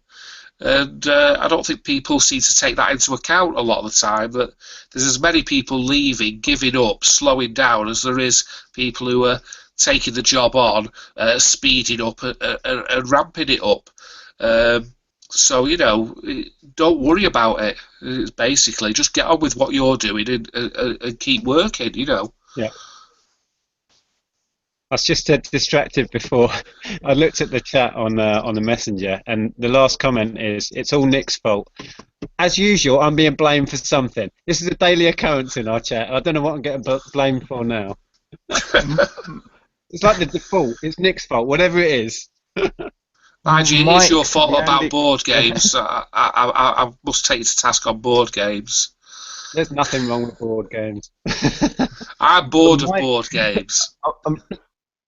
And I don't think people seem to take that into account a lot of the time, that there's as many people leaving, giving up, slowing down, as there is people who are taking the job on, speeding up and ramping it up. So, you know, don't worry about it. It's basically, just get on with what you're doing and keep working, you know. Yeah. I was just distracted before. I looked at the chat on the messenger, and the last comment is, "It's all Nick's fault." As usual, I'm being blamed for something. This is a daily occurrence in our chat. I don't know what I'm getting blamed for now. It's like the default. It's Nick's fault, whatever it is. Nigel, it is your fault about Andy. board games. I must take you to task on board games. There's nothing wrong with board games. I'm bored of Mike- board games.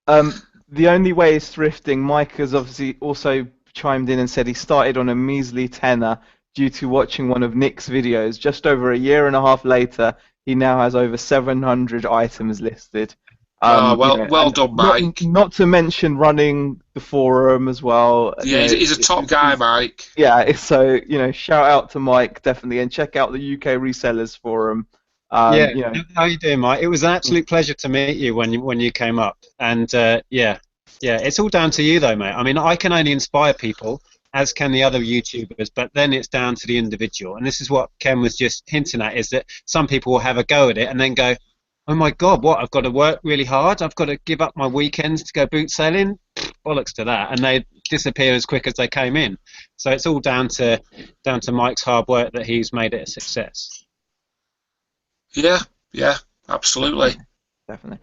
The only way is thrifting. Mike has obviously also chimed in and said he started on a measly tenner due to watching one of Nick's videos. Just over a year and a half later, he now has over 700 items listed. Well and done, Mike. Not to mention running the forum as well. Yeah, he's a top guy, Mike. Yeah, so shout out to Mike definitely, and check out the UK Resellers Forum. How you doing, Mike? It was an absolute pleasure to meet you when you came up, and it's all down to you though, mate. I mean, I can only inspire people, as can the other YouTubers, but then it's down to the individual. And this is what Ken was just hinting at: is that some people will have a go at it and then go, "Oh my God, what? I've got to work really hard. I've got to give up my weekends to go boot sailing." Bollocks to that, and they disappear as quick as they came in. So it's all down to Mike's hard work that he's made it a success. Yeah, absolutely. Definitely.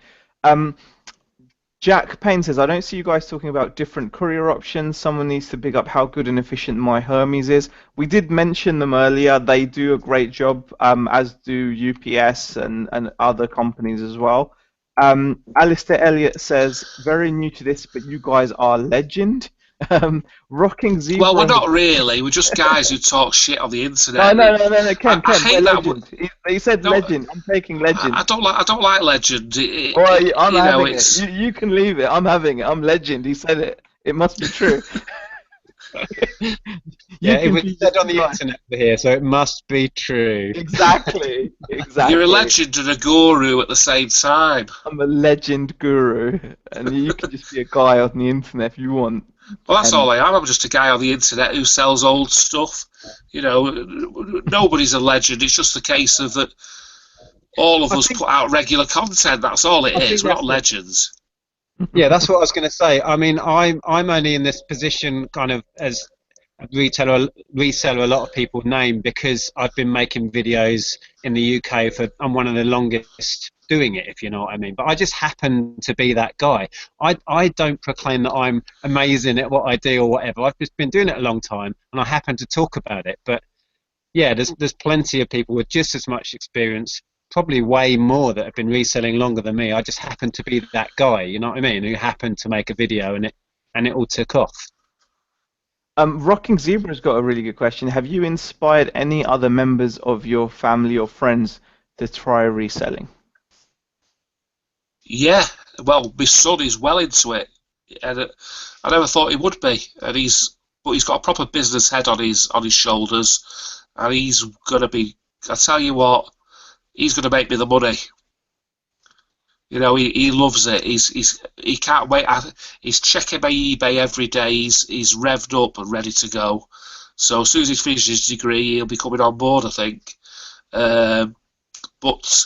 Jack Payne says, I don't see you guys talking about different courier options. Someone needs to big up how good and efficient My Hermes is. We did mention them earlier. They do a great job, as do UPS and other companies as well. Alistair Elliott says, very new to this, but you guys are legend. Rocking Zebra. Well, we're not really. We're just guys who talk shit on the internet. No, Ken, I hate we're that legend. He said legend. I'm taking legend. I don't like legend. I'm having it. You can leave it. I'm having it. I'm legend. He said it. It must be true. It was said on the internet over here, so it must be true. Exactly. You're a legend and a guru at the same time. I'm a legend guru, and you can just be a guy on the internet if you want. Well, that's all I am. I'm just a guy on the internet who sells old stuff. You know, nobody's a legend. It's just a case of that all of us put out regular content. That's all it is. We're not legends. Yeah, that's what I was going to say. I mean, I'm only in this position kind of as a reseller a lot of people name because I've been making videos in the UK I'm one of the longest doing it, if you know what I mean. But I just happen to be that guy. I don't proclaim that I'm amazing at what I do or whatever. I've just been doing it a long time, and I happen to talk about it. But yeah, there's plenty of people with just as much experience, probably way more, that have been reselling longer than me. I just happen to be that guy, you know what I mean, who happened to make a video and it all took off. Rocking Zebra's got a really good question. Have you inspired any other members of your family or friends to try reselling? Yeah, well, my son is well into it, and I never thought he would be. And he's got a proper business head on his shoulders, and he's gonna be. I tell you what, he's gonna make me the money. You know, he loves it. He can't wait. He's checking my eBay every day. He's revved up and ready to go. So as soon as he finishes his degree, he'll be coming on board, I think. But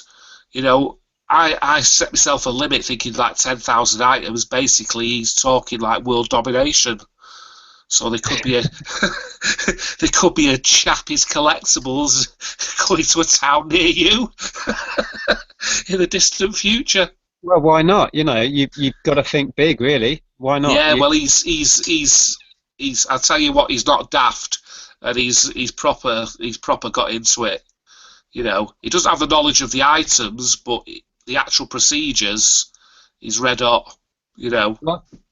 you know, I set myself a limit thinking like 10,000 items. Basically, he's talking like world domination. So there could be a there could be a Chappie's Collectibles coming to a town near you in the distant future. Well, why not? You know, you've got to think big, really. Why not? Yeah, well, he's I'll tell you what, he's not daft, and he's proper got into it. You know, he doesn't have the knowledge of the items, but the actual procedures, he's red hot. You know.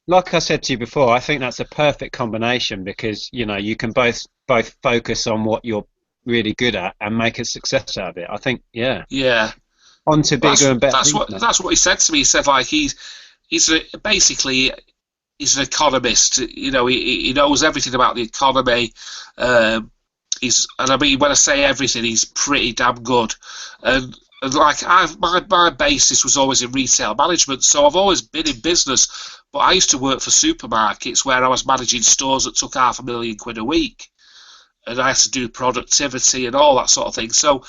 Like I said to you before, I think that's a perfect combination because you know you can both focus on what you're really good at and make a success out of it. I think, yeah. Yeah. On to bigger and better. That's what he said to me. He said like basically he's an economist. You know, he knows everything about the economy. And I mean, when I say everything, he's pretty damn good. And like my basis was always in retail management, so I've always been in business. But I used to work for supermarkets where I was managing stores that took £500,000 a week, and I had to do productivity and all that sort of thing. So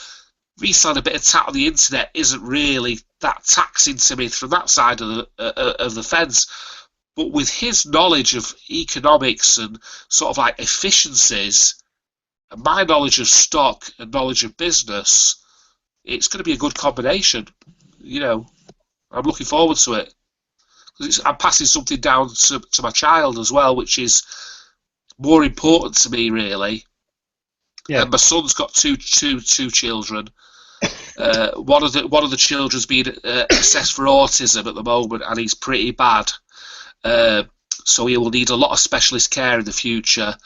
reselling a bit of tat on the internet isn't really that taxing to me from that side of the fence. But with his knowledge of economics and sort of like efficiencies, and my knowledge of stock and knowledge of business, it's going to be a good combination. You know, I'm looking forward to it. I'm passing something down to my child as well, which is more important to me, really. Yeah. And my son's got two children. One of the children's being assessed for autism at the moment, and he's pretty bad. So he will need a lot of specialist care in the future.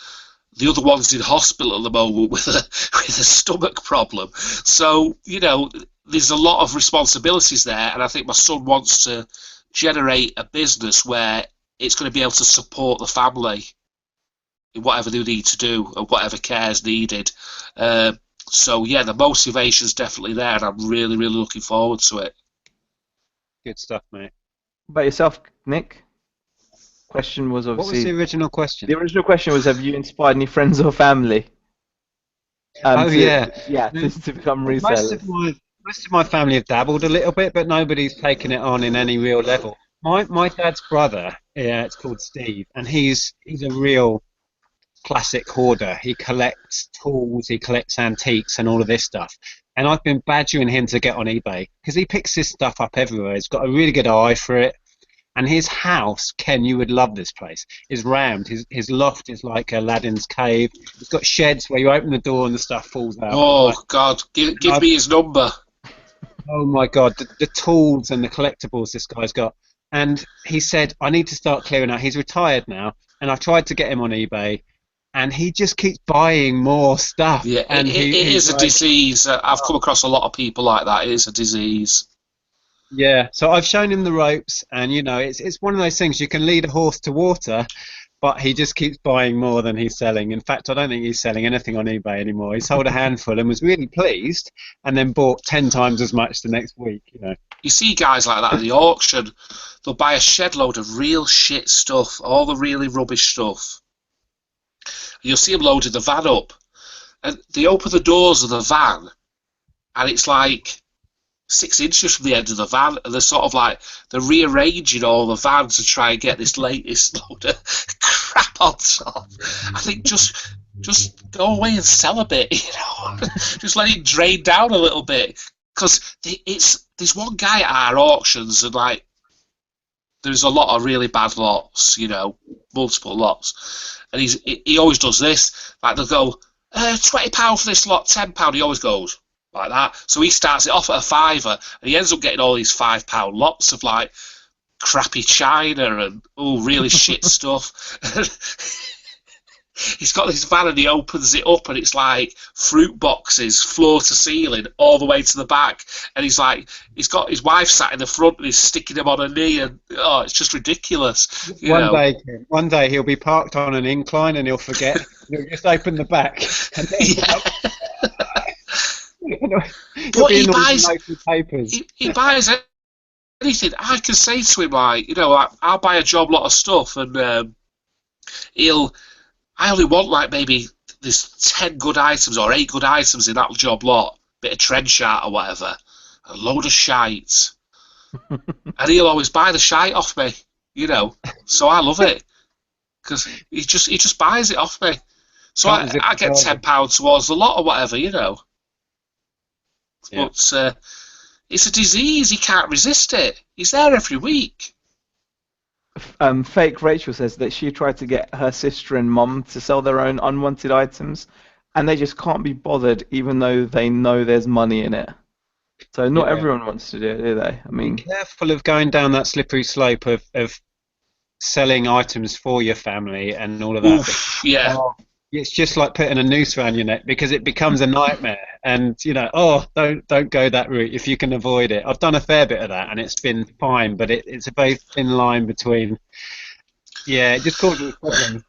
The other one's in hospital at the moment with a stomach problem. So, you know, there's a lot of responsibilities there, and I think my son wants to generate a business where it's going to be able to support the family in whatever they need to do and whatever care is needed. So, yeah, the motivation's definitely there, and I'm really, really looking forward to it. Good stuff, mate. What about yourself, Nick? Question was obviously. What was the original question? The original question was, have you inspired any friends or family? To become resellers. Most of my family have dabbled a little bit, but nobody's taken it on in any real level. My dad's brother, it's called Steve, and he's a real classic hoarder. He collects tools, he collects antiques, and all of this stuff. And I've been badgering him to get on eBay because he picks this stuff up everywhere. He's got a really good eye for it. And his house, Ken, you would love this place, is round. His loft is like Aladdin's cave. It's got sheds where you open the door and the stuff falls out. Oh, God, give me his number. Oh, my God, the tools and the collectibles this guy's got. And he said, I need to start clearing out. He's retired now, and I've tried to get him on eBay, and he just keeps buying more stuff. Yeah, and it is a disease. I've come across a lot of people like that. It is a disease. Yeah, so I've shown him the ropes, and you know, it's one of those things. You can lead a horse to water, but he just keeps buying more than he's selling. In fact, I don't think he's selling anything on eBay anymore. He sold a handful and was really pleased, and then bought 10 times as much the next week. You know, you see guys like that at the auction. They'll buy a shed load of real shit stuff, all the really rubbish stuff. You'll see them loading the van up, and they open the doors of the van, and it's like 6 inches from the end of the van, and they're sort of like they're rearranging all the van to try and get this latest load of crap on top. I think just go away and sell a bit, you know. Just let it drain down a little bit, because there's one guy at our auctions, and like there's a lot of really bad lots, you know, multiple lots, and he always does this. Like they'll go £20 for this lot, £10. He always goes like that. So he starts it off at a £5, and he ends up getting all these £5 lots of like crappy china and really shit stuff. He's got this van and he opens it up and it's like fruit boxes, floor to ceiling, all the way to the back. And he's got his wife sat in the front and he's sticking him on her knee, and it's just ridiculous. One day he'll be parked on an incline and he'll forget. He'll just open the back. And then but he buys anything. I can say to him, like, you know, I'll buy a job lot of stuff, and I only want like maybe there's 10 good items or 8 good items in that job lot, bit of trench art or whatever, a load of shite. and he'll always buy the shite off me, you know. So I love it because he just buys it off me. So I get £10 towards the lot or whatever, you know. Yeah. But it's a disease. He can't resist it. He's there every week. Fake Rachel says that she tried to get her sister and mum to sell their own unwanted items, and they just can't be bothered, even though they know there's money in it. So not everyone wants to do it, do they? I mean, be careful of going down that slippery slope of selling items for your family and all of that. Oof, yeah. It's just like putting a noose around your neck because it becomes a nightmare. And you know, don't go that route if you can avoid it. I've done a fair bit of that, and it's been fine. But it's a very thin line between. Yeah, it just causes problems.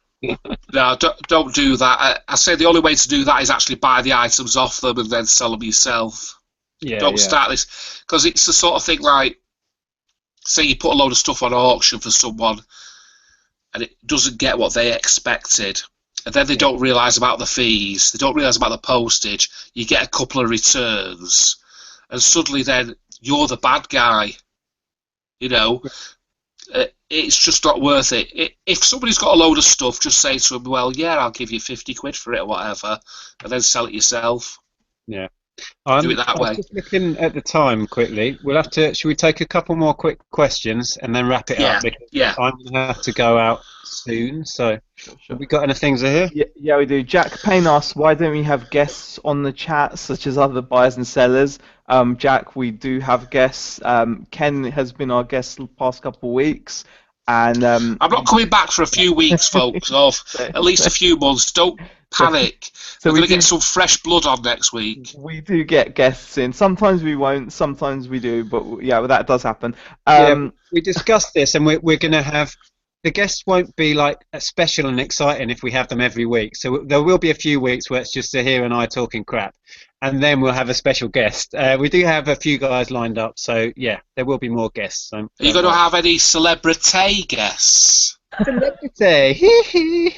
No, don't do that. I say the only way to do that is actually buy the items off them and then sell them yourself. Yeah, don't start this because it's the sort of thing like, say you put a load of stuff on auction for someone, and it doesn't get what they expected. And then they don't realise about the fees, they don't realise about the postage, you get a couple of returns, and suddenly then you're the bad guy. You know, it's just not worth it. If somebody's got a load of stuff, just say to them, well, yeah, I'll give you 50 quid for it or whatever, and then sell it yourself. Yeah. Do it that way. Just looking at the time quickly, we'll have to. Should we take a couple more quick questions and then wrap it up? Because I'm going to have to go out soon. So, have we got anything, Zaheer? Yeah, we do. Jack Payne asks, why don't we have guests on the chat, such as other buyers and sellers? Jack, we do have guests. Ken has been our guest the past couple of weeks. And I'm not coming back for a few weeks, folks, or at least a few months. Don't panic. We're going to get some fresh blood on next week. We do get guests in. Sometimes we won't, sometimes we do, but yeah, that does happen. We discussed this, and we're going to have the guests won't be like special and exciting if we have them every week. So there will be a few weeks where it's just Zaheer and I talking crap, and then we'll have a special guest. We do have a few guys lined up, so yeah, there will be more guests. Are you going to have any celebrity guests? Celebrity, hee hee.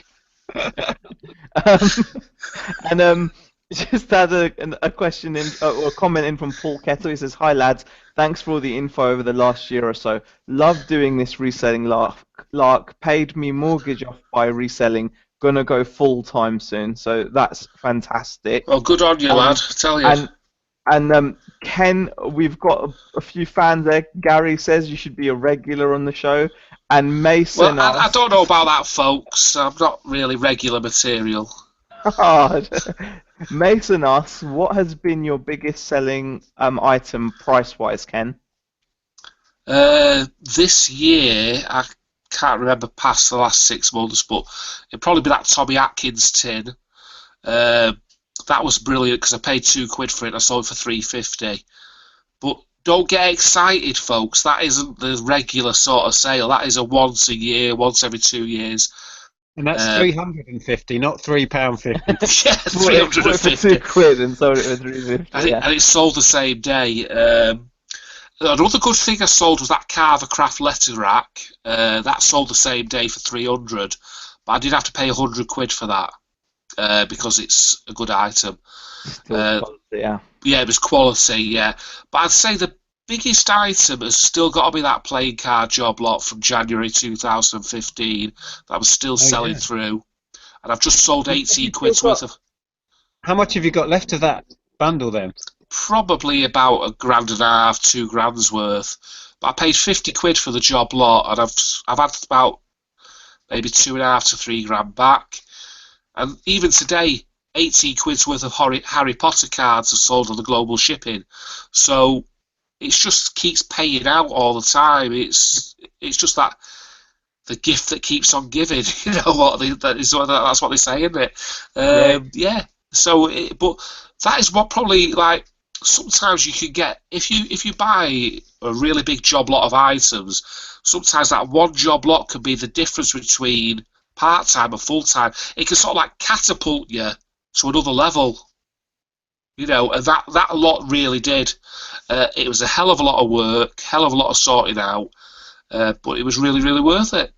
And just had a question in or a comment in from Paul Kettle. He says, "Hi lads, thanks for all the info over the last year or so. Love doing this reselling lark. Paid me mortgage off by reselling. Gonna go full time soon. So that's fantastic. Well, good on you, lad. I tell you." And Ken, we've got a few fans there. Gary says you should be a regular on the show. And Mason well, I don't know about that, folks. I'm not really regular material. Mason asks, what has been your biggest selling item price-wise, Ken? This year, I can't remember past the last 6 months, but it'd probably be that Tommy Atkins tin. That was brilliant because I paid £2 for it and I sold it for £3.50. But don't get excited, folks. That isn't the regular sort of sale. That is a once a year, once every 2 years. And that's £350, not £3.50. Yeah, £350. For £2 and sold it for £3.50. And it sold the same day. Another good thing I sold was that Carver Craft letter rack. That sold the same day for £300, but I did have to pay £100 for that because it's a good item. Quality, yeah, it was quality, yeah. But I'd say the biggest item has still got to be that playing card job lot from January 2015 that was still selling through, and I've just sold 18 quid's worth of. How much have you got left of that bundle then? Probably about £1.5 grand, £2 grand's worth. But I paid 50 quid for the job lot, and I've had about maybe 2.5 to 3 grand back. And even today, 18 quid's worth of Harry Potter cards are sold on the global shipping. So it just keeps paying out all the time. It's just that the gift that keeps on giving. You know what? That's what they say, isn't it? Yeah. So, but that is what probably like. Sometimes you can get if you buy a really big job lot of items. Sometimes that one job lot can be the difference between part-time and full-time. It can sort of like catapult you to another level, you know, and that lot really did. It was a hell of a lot of work, hell of a lot of sorting out, but it was really, really worth it.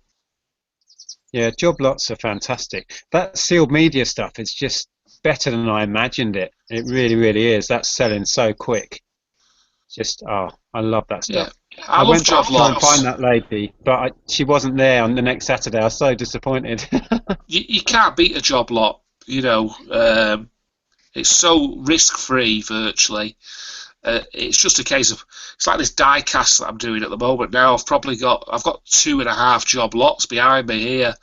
Yeah, job lots are fantastic. That sealed media stuff is just better than I imagined it. It really, really is. That's selling so quick. Just, I love that stuff. I I love went job to try and find lots. that lady, but she wasn't there on the next Saturday. I was so disappointed. You can't beat a job lot. You know, it's so risk free virtually. It's just a case of it's like this die cast that I'm doing at the moment. Now I've got 2.5 job lots behind me here,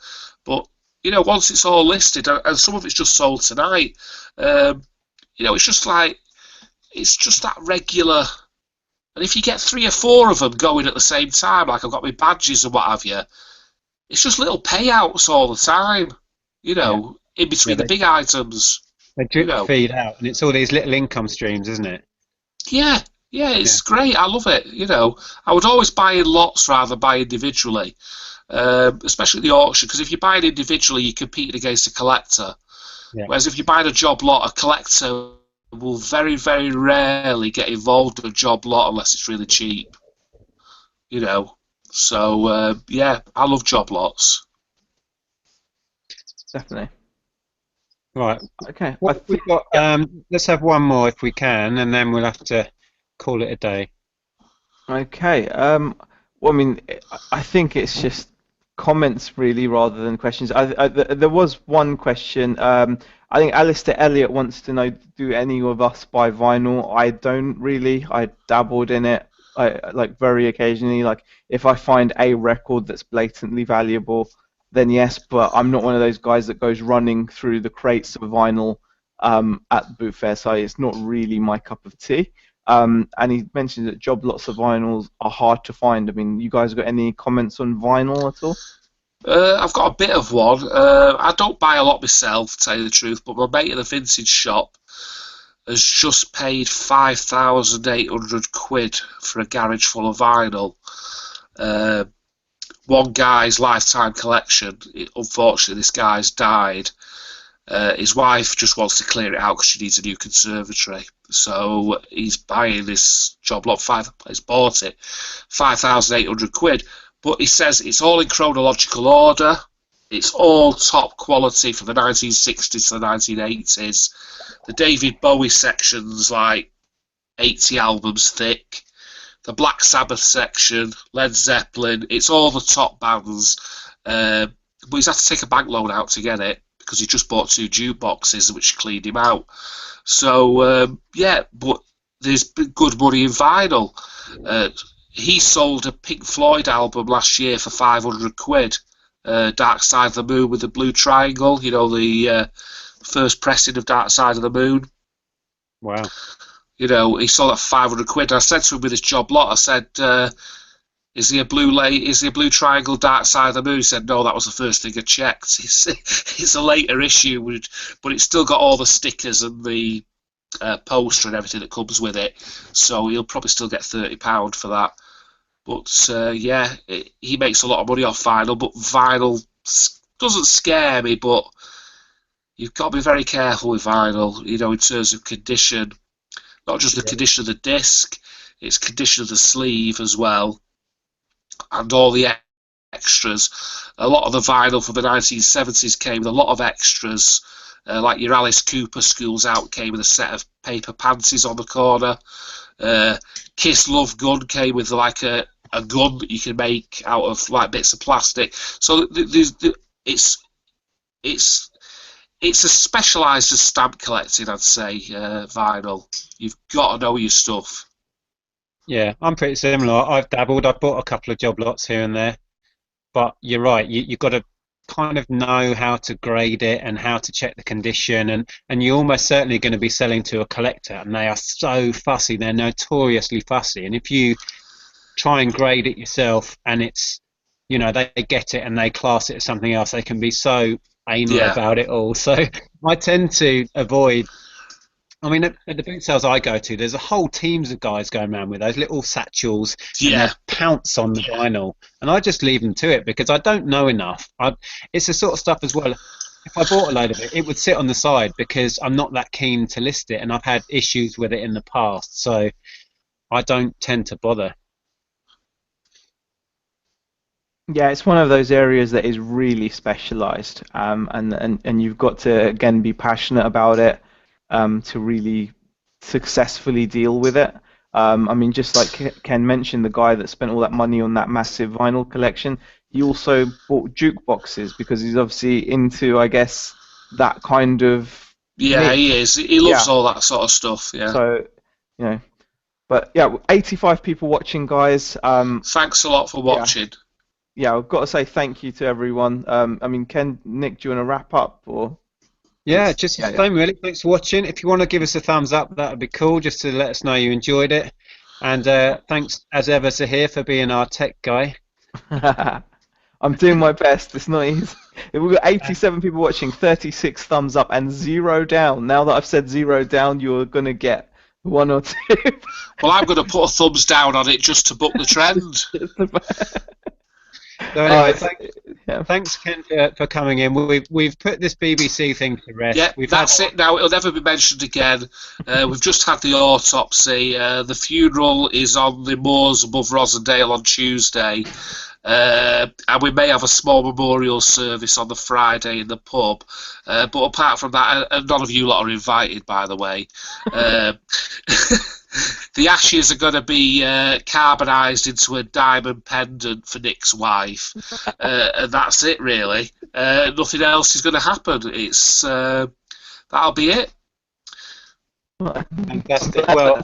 but you know once it's all listed and some of it's just sold tonight, you know it's just that regular. And if you get 3 or 4 of them going at the same time, like I've got my badges and what have you, it's just little payouts all the time. You Yeah, know, in yeah, between the big items. they You drip know, feed out, and it's all these little income streams, isn't it? yeah, yeah, Yeah, it's great. I love it. You know, I would always buy in lots rather than buy individually, especially at the auction, because if you buy it individually, you're competing against a collector. yeah. Whereas if you buy a job lot, a collector will very, very rarely get involved in a job lot unless it's really cheap. You know, so yeah, I love job lots. Definitely. Right. Okay, I What have we think. got? Let's have one more if we can, and then we'll have to call it a day. Okay. Well, I mean, I think it's just comments really rather than questions. There was one question. I think Alistair Elliott wants to know, do any of us buy vinyl? I don't really. I dabbled in it, like very occasionally. Like if I find a record that's blatantly valuable, then yes. But I'm not one of those guys that goes running through the crates of vinyl at boot fair. So it's not really my cup of tea. And he mentioned that job lots of vinyls are hard to find. I mean, you guys got any comments on vinyl at all? I've got a bit of one. I don't buy a lot myself, to tell you the truth, but my mate in the vintage shop has just paid 5,800 quid for a garage full of vinyl. Uh, One guy's lifetime collection. Unfortunately, this guy's died. His wife just wants to clear it out because she needs a new conservatory. So he's buying this job lot. He's bought it, 5,800 quid. But he says it's all in chronological order. It's all top quality from the 1960s to the 1980s. The David Bowie section's like 80 albums thick. The Black Sabbath section, Led Zeppelin, it's all the top bands. But he's had to take a bank loan out to get it because he just bought 2 jukeboxes, which cleaned him out. So, yeah, but there's good money in vinyl. Uh, he sold a Pink Floyd album last year for 500 quid. Dark Side of the Moon with the blue triangle, you know, the first pressing of Dark Side of the Moon. Wow. You know, he sold that for 500 quid. And I said to him with his job lot, I said, is he a blue triangle Dark Side of the Moon? He said, no, that was the first thing I checked. It's a later issue, but it's still got all the stickers and the poster and everything that comes with it. So he'll probably still get £30 for that. But yeah, he makes a lot of money off vinyl, but vinyl doesn't scare me, but you've got to be very careful with vinyl, you know, in terms of condition. Not just the Yeah. condition of the disc, it's condition of the sleeve as well, and all the extras. A lot of the vinyl from the 1970s came with a lot of extras, like your Alice Cooper Schools Out came with a set of paper panties on the corner. Kiss Love Gun came with like a gun that you can make out of like bits of plastic. So it's it's as specialised as stamp collecting, I'd say. Vinyl, you've got to know your stuff. Yeah, I'm pretty similar. I've dabbled. I've bought a couple of job lots here and there, but you're right. You've got to kind of know how to grade it and how to check the condition, and you're almost certainly going to be selling to a collector, and they are so fussy. They're notoriously fussy, and if you try and grade it yourself and it's, you know, they get it and they class it as something else, they can be so anal Yeah, about it all. So I tend to avoid. I mean, at the boot sales I go to, there's a whole teams of guys going around with those little satchels, and yeah, they'll pounce on the vinyl, and I just leave them to it because I don't know enough. It's the sort of stuff as well. If I bought a load of it, it would sit on the side because I'm not that keen to list it, and I've had issues with it in the past, so I don't tend to bother. Yeah, it's one of those areas that is really specialized, and you've got to again be passionate about it to really successfully deal with it. I mean, just like Ken mentioned, the guy that spent all that money on that massive vinyl collection, he also bought jukeboxes because he's obviously into, I guess, that kind of Yeah, mix. he is. He loves Yeah. all that sort of stuff. Yeah. So, you know, but yeah, 85 people watching, guys. Thanks a lot for Yeah, watching. yeah, I've got to say thank you to everyone. I mean, Ken, Nick, do you want to wrap up or? Yeah, just the Yeah, yeah. same really. Thanks for watching. If you want to give us a thumbs up, that would be cool, just to let us know you enjoyed it. And thanks as ever, Zaheer, for being our tech guy. I'm doing my best. It's not easy. We've got 87 people watching, 36 thumbs up, and 0 down. Now that I've said 0 down, you're gonna get 1 or 2. Well, I'm going to put a thumbs down on it just to buck the trend. So anyway, Yeah. thanks Ken for coming in. We've put this BBC thing to rest. Yeah, that's it now. It'll never be mentioned again. We've just had the autopsy. The funeral is on the moors above Rosendale on Tuesday. And we may have a small memorial service on the Friday in the pub. But apart from that, and none of you lot are invited, by the way. The ashes are going to be carbonised into a diamond pendant for Nick's wife, and that's it really. Nothing else is going to happen. It's that'll be it. Fantastic. Well,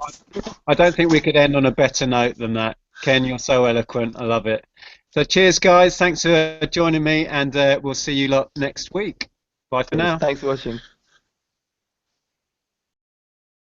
I don't think we could end on a better note than that. Ken, you're so eloquent. I love it. So cheers, guys. Thanks for joining me, and we'll see you lot next week. Bye for now. Thanks for watching.